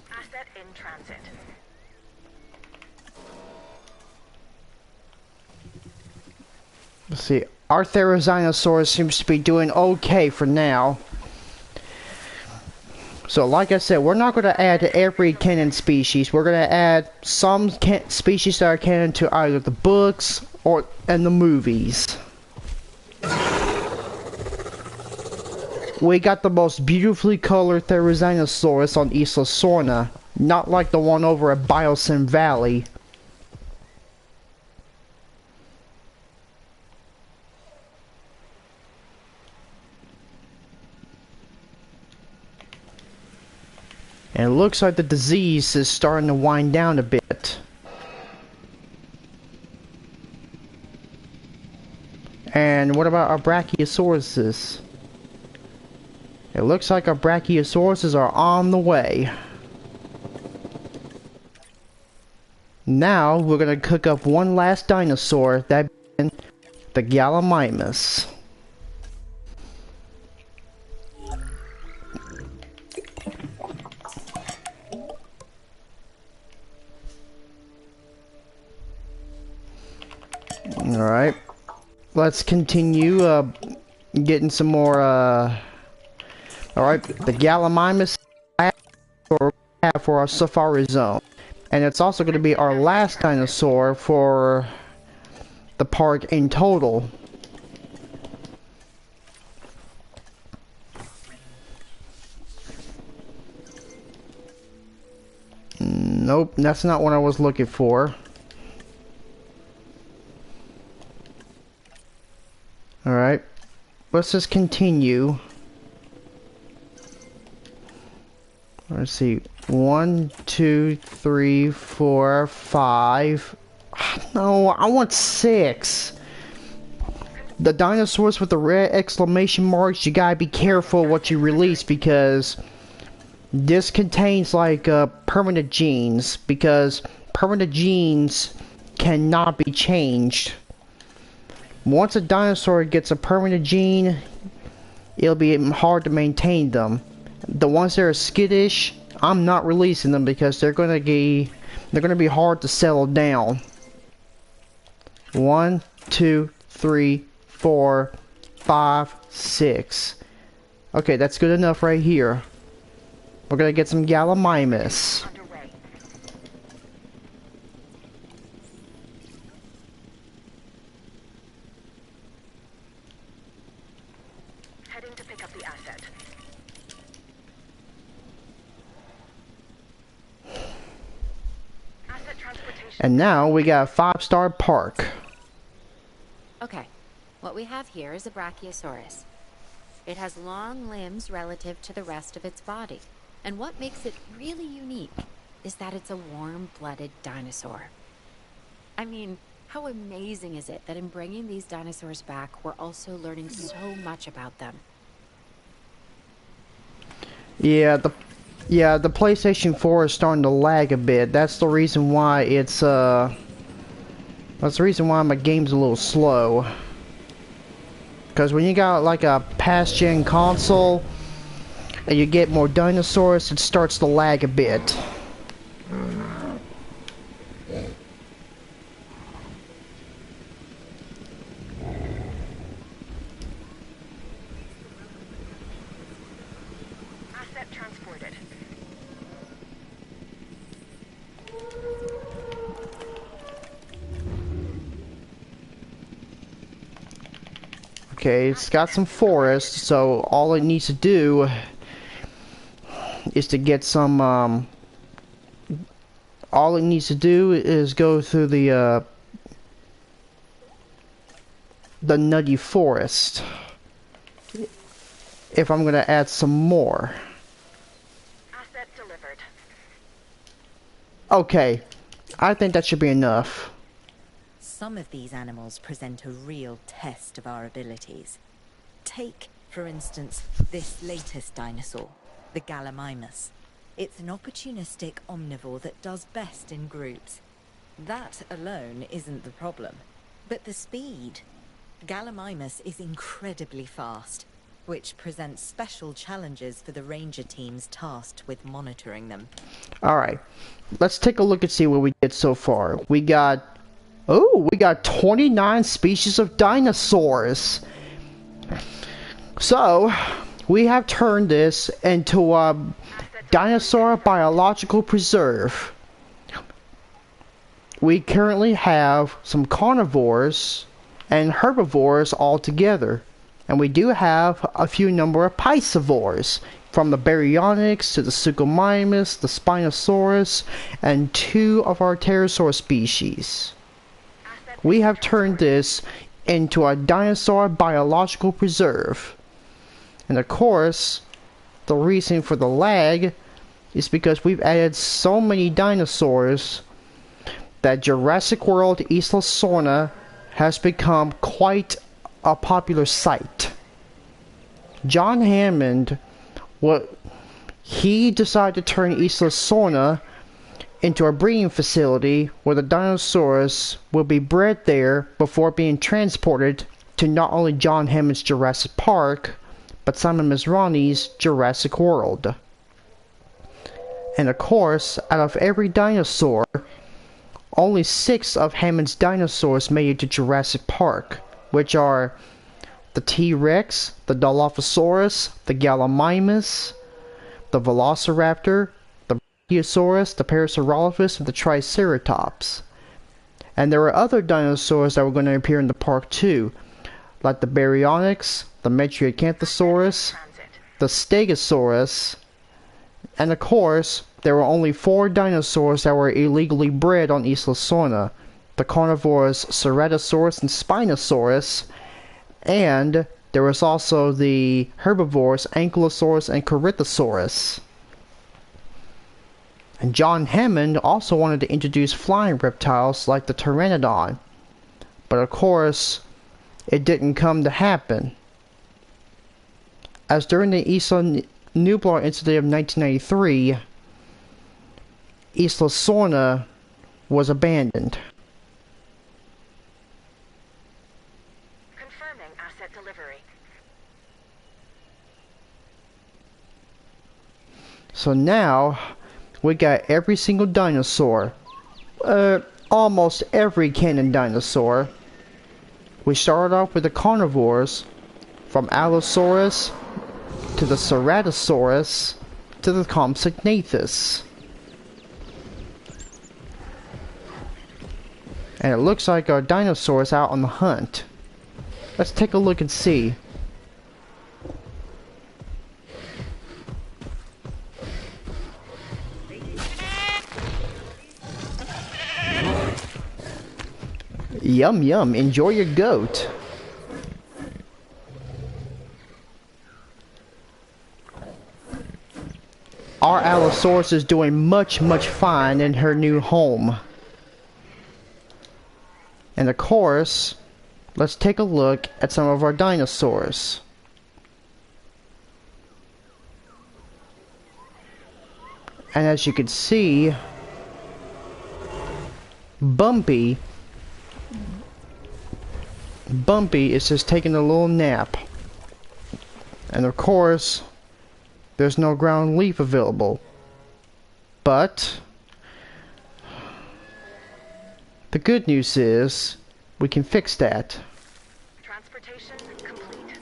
Asset in transit. Let's see. Our Therizinosaurus seems to be doing okay for now. So like I said, we're not going to add to every canon species. We're going to add some species that are canon to either the books or and the movies. We got the most beautifully colored Therizinosaurus on Isla Sorna, not like the one over at Biosyn Valley. And it looks like the disease is starting to wind down a bit. And what about our Brachiosauruses? It looks like our Brachiosauruses are on the way. Now we're gonna cook up one last dinosaur, that being the Gallimimus. Alright, let's continue getting some more alright, the Gallimimus for our safari zone. And it's also going to be our last dinosaur for the park in total. Nope, that's not what I was looking for. Alright, let's just continue. Let's see, 1, 2, 3, 4, 5. No, I want 6. The dinosaurs with the red exclamation marks, you gotta be careful what you release because this contains like permanent genes, because permanent genes cannot be changed. Once a dinosaur gets a permanent gene, it'll be hard to maintain them. The ones that are skittish, I'm not releasing them because they're gonna be hard to settle down. 1, 2, 3, 4, 5, 6. Okay, that's good enough right here. We're gonna get some Gallimimus. Underway. Heading to pick up the asset. Asset transportation. And now we got a 5-star park. Okay, what we have here is a Brachiosaurus. It has long limbs relative to the rest of its body. And what makes it really unique is that it's a warm-blooded dinosaur. I mean, how amazing is it that in bringing these dinosaurs back, we're also learning so much about them? Yeah, the PlayStation 4 is starting to lag a bit. That's the reason why it's that's the reason why my game's a little slow. Because when you got like a past-gen console and you get more dinosaurs, it starts to lag a bit. Asset transported. Okay, it's got some forest, so all it needs to do is to get some, all it needs to do is go through the nutty forest. If I'm gonna add some more. Asset delivered. Okay, I think that should be enough. Some of these animals present a real test of our abilities. Take, for instance, this latest dinosaur, the Gallimimus. It's an opportunistic omnivore that does best in groups. That alone isn't the problem, but the speed. Gallimimus is incredibly fast, which presents special challenges for the ranger teams tasked with monitoring them. Alright, let's take a look and see what we get so far. We got 29 species of dinosaurs. So, we have turned this into a dinosaur biological preserve. We currently have some carnivores and herbivores all together. And we do have a few number of piscivores, from the baryonyx to the suchomimus, the spinosaurus, and 2 of our pterosaur species. We have turned this into a dinosaur biological preserve. And of course, the reason for the lag is because we've added so many dinosaurs that Jurassic World Isla Sorna has become quite a popular site. John Hammond, he decided to turn Isla Sorna into a breeding facility where the dinosaurs will be bred there before being transported to not only John Hammond's Jurassic Park, but Simon Masrani's Jurassic World. And of course, out of every dinosaur, only 6 of Hammond's dinosaurs made it to Jurassic Park, which are the T-Rex, the Dilophosaurus, the Gallimimus, the Velociraptor, the Brachiosaurus, the Parasaurolophus, and the Triceratops. And there are other dinosaurs that were going to appear in the park too, like the Baryonyx, the Metriacanthosaurus, the Stegosaurus, and of course, there were only 4 dinosaurs that were illegally bred on Isla Sorna: the carnivores Ceratosaurus and Spinosaurus, and there was also the herbivores Ankylosaurus and Corythosaurus. And John Hammond also wanted to introduce flying reptiles like the Pteranodon, but of course, it didn't come to happen. As during the Isla Nublar incident of 1993, Isla Sorna was abandoned. Confirming asset delivery. So now, we got every single dinosaur. Almost every canon dinosaur. We started off with the carnivores, from Allosaurus to the Ceratosaurus to the Compsognathus. And it looks like our dinosaur is out on the hunt. Let's take a look and see. Yum yum, enjoy your goat. Our Allosaurus is doing much fine in her new home. And of course, let's take a look at some of our dinosaurs. And as you can see, Bumpy is just taking a little nap. And of course, there's no ground leaf available. But the good news is we can fix that. Transportation complete.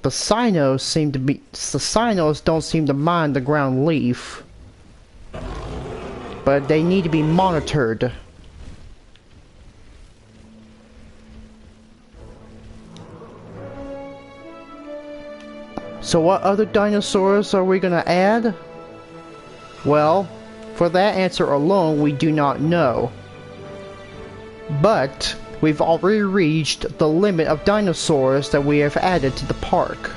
The cynos don't seem to mind the ground leaf, but they need to be monitored. So what other dinosaurs are we gonna add? Well, for that answer alone, we do not know. But we've already reached the limit of dinosaurs that we have added to the park.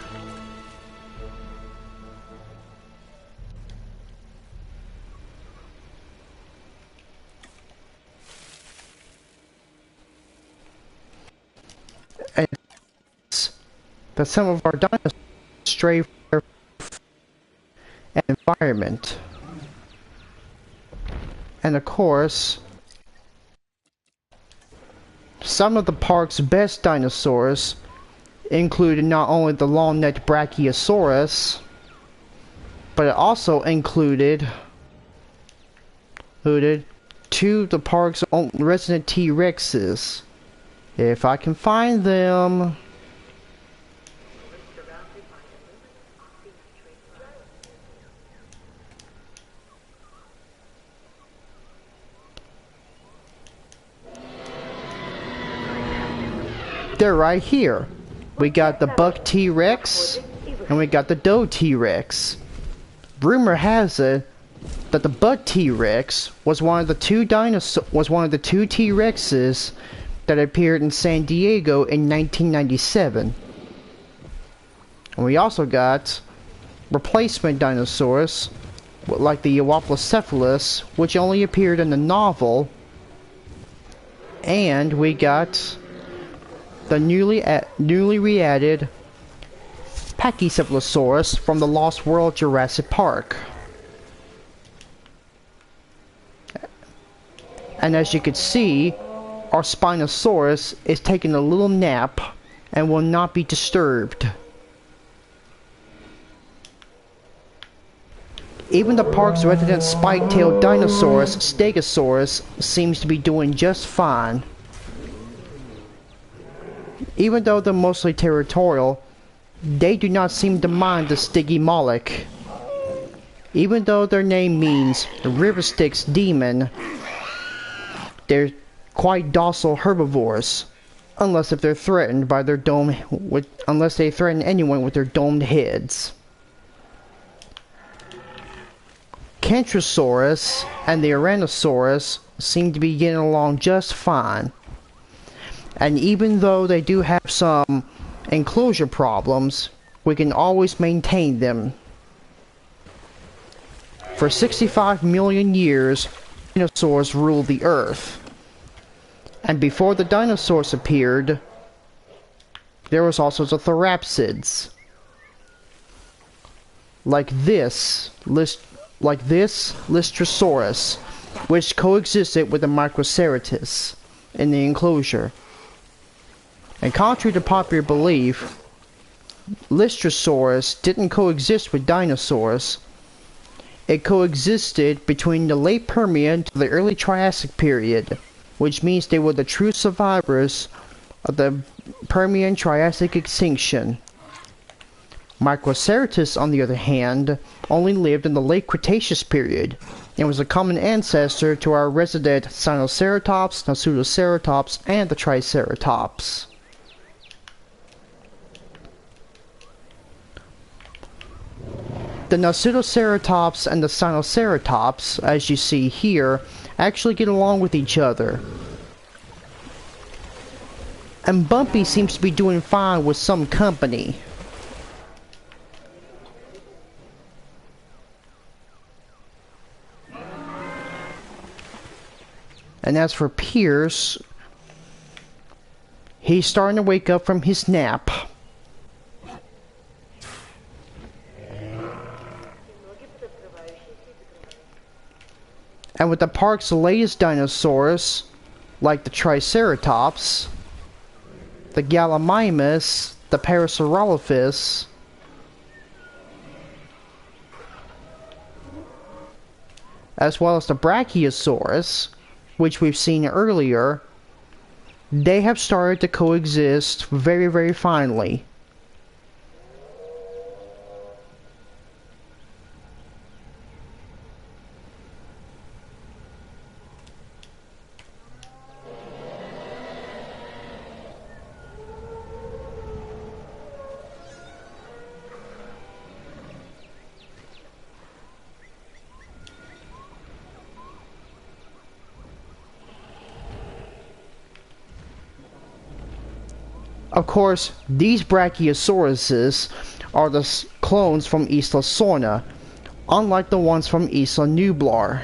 And that some of our dinosaurs stray from their environment. And of course, some of the park's best dinosaurs included not only the long-necked Brachiosaurus, but it also included two of the park's own resident T-Rexes. If I can find them. They're right here. We got the Buck T-Rex and we got the Doe T-Rex. Rumor has it that the Buck T-Rex was one of the two T-Rexes that appeared in San Diego in 1997. And we also got replacement dinosaurs like the Euoplocephalus, which only appeared in the novel, and we got the newly re-added Pachycephalosaurus from the Lost World Jurassic Park. And as you can see, our Spinosaurus is taking a little nap and will not be disturbed. Even the park's resident spike-tailed Dinosaurus, Stegosaurus, seems to be doing just fine. Even though they're mostly territorial, they do not seem to mind the Stygimoloch. Even though their name means the River Styx demon, they're quite docile herbivores, unless if they're threatened by their unless they threaten anyone with their domed heads. Kentrosaurus and the Tyrannosaurus seem to be getting along just fine. And even though they do have some enclosure problems, we can always maintain them. For 65 million years, dinosaurs ruled the earth. And before the dinosaurs appeared, there was also the therapsids. Like this Lystrosaurus, which coexisted with the Microceratus in the enclosure. And contrary to popular belief, Lystrosaurus didn't coexist with dinosaurs. It coexisted between the late Permian to the early Triassic period, which means they were the true survivors of the Permian-Triassic extinction. Microceratops, on the other hand, only lived in the late Cretaceous period and was a common ancestor to our resident Sinoceratops, Pseudoceratops, and the Triceratops. The Pseudoceratops and the Sinoceratops, as you see here, actually get along with each other. And Bumpy seems to be doing fine with some company. And as for Pierce, he's starting to wake up from his nap. And with the park's latest dinosaurs, like the Triceratops, the Gallimimus, the Parasaurolophus, as well as the Brachiosaurus, which we've seen earlier, they have started to coexist very, very finely. Of course, these Brachiosauruses are the clones from Isla Sorna, unlike the ones from Isla Nublar.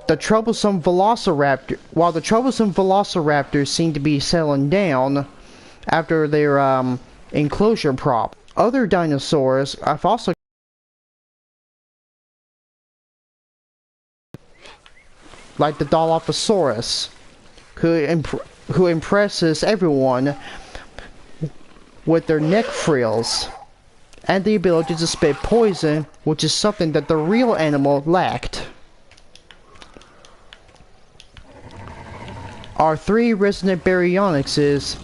While the troublesome Velociraptors seem to be settling down after their enclosure prop, other dinosaurs have also, like the Dilophosaurus, who impresses everyone with their neck frills and the ability to spit poison, which is something that the real animal lacked. Our three resident baryonyxes,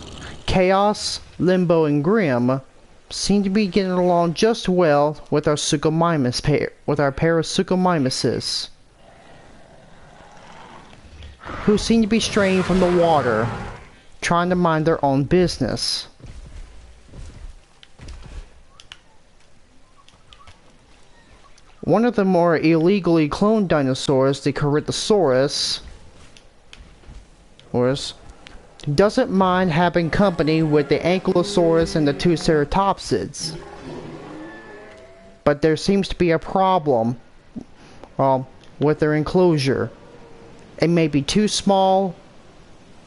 Chaos, Limbo, and Grim, seem to be getting along just well with our Parasuchomimuses, who seem to be straying from the water, trying to mind their own business. One of the more illegally cloned dinosaurs, the Corythosaurus, doesn't mind having company with the Ankylosaurus and the two Ceratopsids. But there seems to be a problem with their enclosure. It may be too small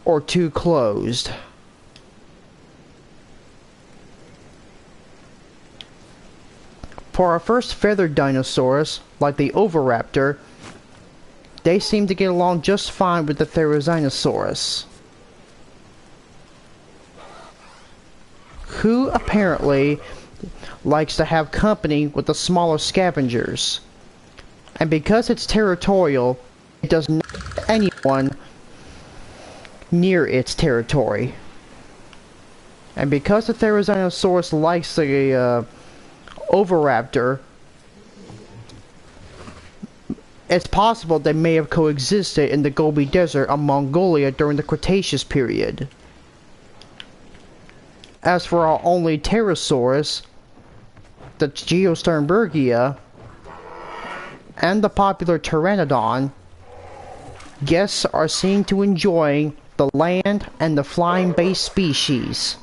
or too closed. For our first feathered dinosaurs, like the Oviraptor, they seem to get along just fine with the Therizinosaurus, who apparently likes to have company with the smaller scavengers. And because it's territorial, it does not let anyone near its territory. And because the Therizinosaurus likes the Oviraptor, it's possible they may have coexisted in the Gobi Desert of Mongolia during the Cretaceous period. As for our only pterosaurus, the Geosternbergia, and the popular Pteranodon, guests are seen to enjoy the land and the flying-based species.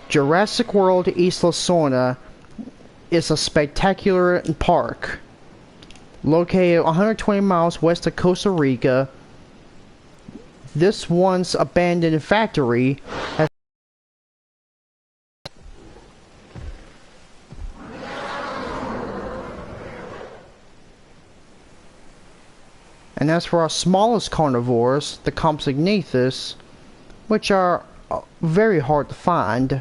Jurassic World Isla Sorna is a spectacular park located 120 miles west of Costa Rica. This once abandoned factory has And as for our smallest carnivores, the Compsognathus, which are very hard to find,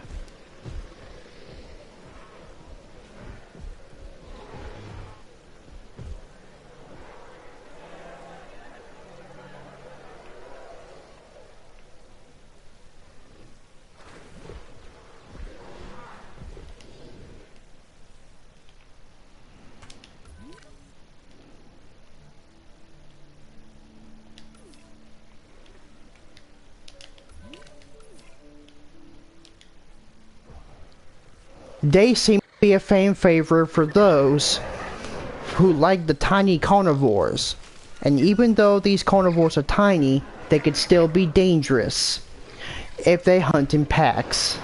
They seem to be a fan favorite for those who like the tiny carnivores. And even though these carnivores are tiny, they could still be dangerous if they hunt in packs.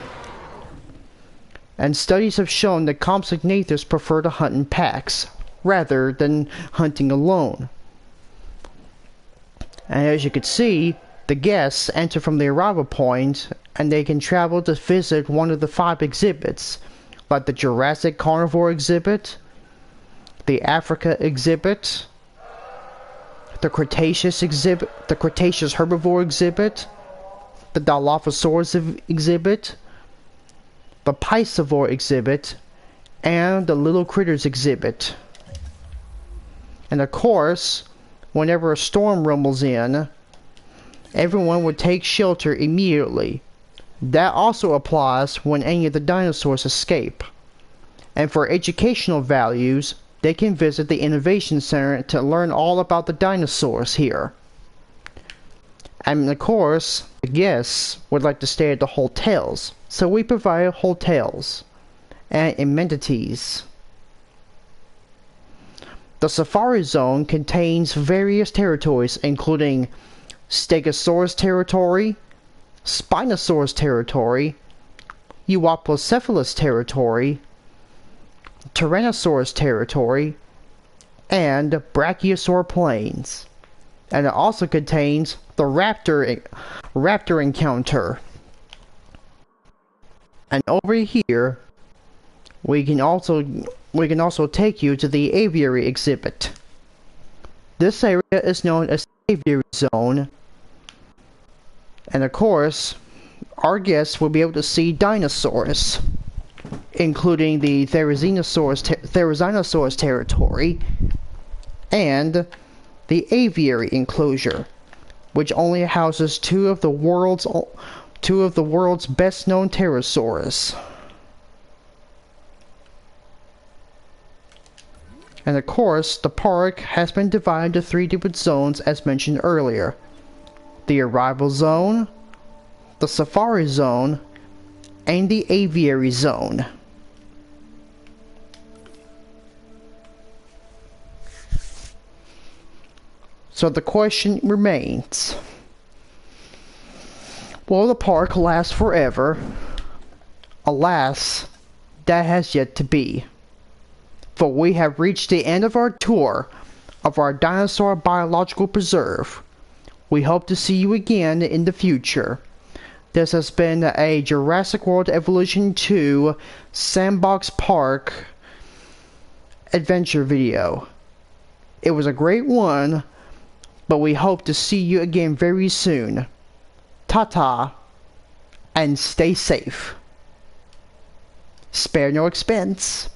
And studies have shown that compsognathus prefer to hunt in packs rather than hunting alone. And as you can see, the guests enter from the arrival point and they can travel to visit one of the 5 exhibits, like the Jurassic Carnivore exhibit, the Africa exhibit, the Cretaceous exhibit, the Cretaceous herbivore exhibit, the Dilophosaurus exhibit, the Piscivore exhibit, and the Little Critters exhibit. And of course, whenever a storm rumbles in, everyone would take shelter immediately. That also applies when any of the dinosaurs escape. And for educational values, they can visit the Innovation Center to learn all about the dinosaurs here. And of course, the guests would like to stay at the hotels, so we provide hotels and amenities. The Safari Zone contains various territories, including Stegosaurus territory, Spinosaurus territory, Euoplocephalus territory, Tyrannosaurus territory, and Brachiosaur plains. And it also contains the raptor encounter. And over here, we can also take you to the aviary exhibit. This area is known as the aviary zone. And of course, our guests will be able to see dinosaurs, including the Therizinosaurus territory and the aviary enclosure, which only houses two of the world's best known pterosaurs. And of course, the park has been divided into 3 different zones as mentioned earlier. The arrival zone, the safari zone, and the aviary zone. So the question remains, will the park last forever? Alas, that has yet to be. For we have reached the end of our tour of our dinosaur biological preserve. We hope to see you again in the future. This has been a Jurassic World Evolution 2 Sandbox Park adventure video. It was a great one, but we hope to see you again very soon. Ta-ta, and stay safe. Spare no expense.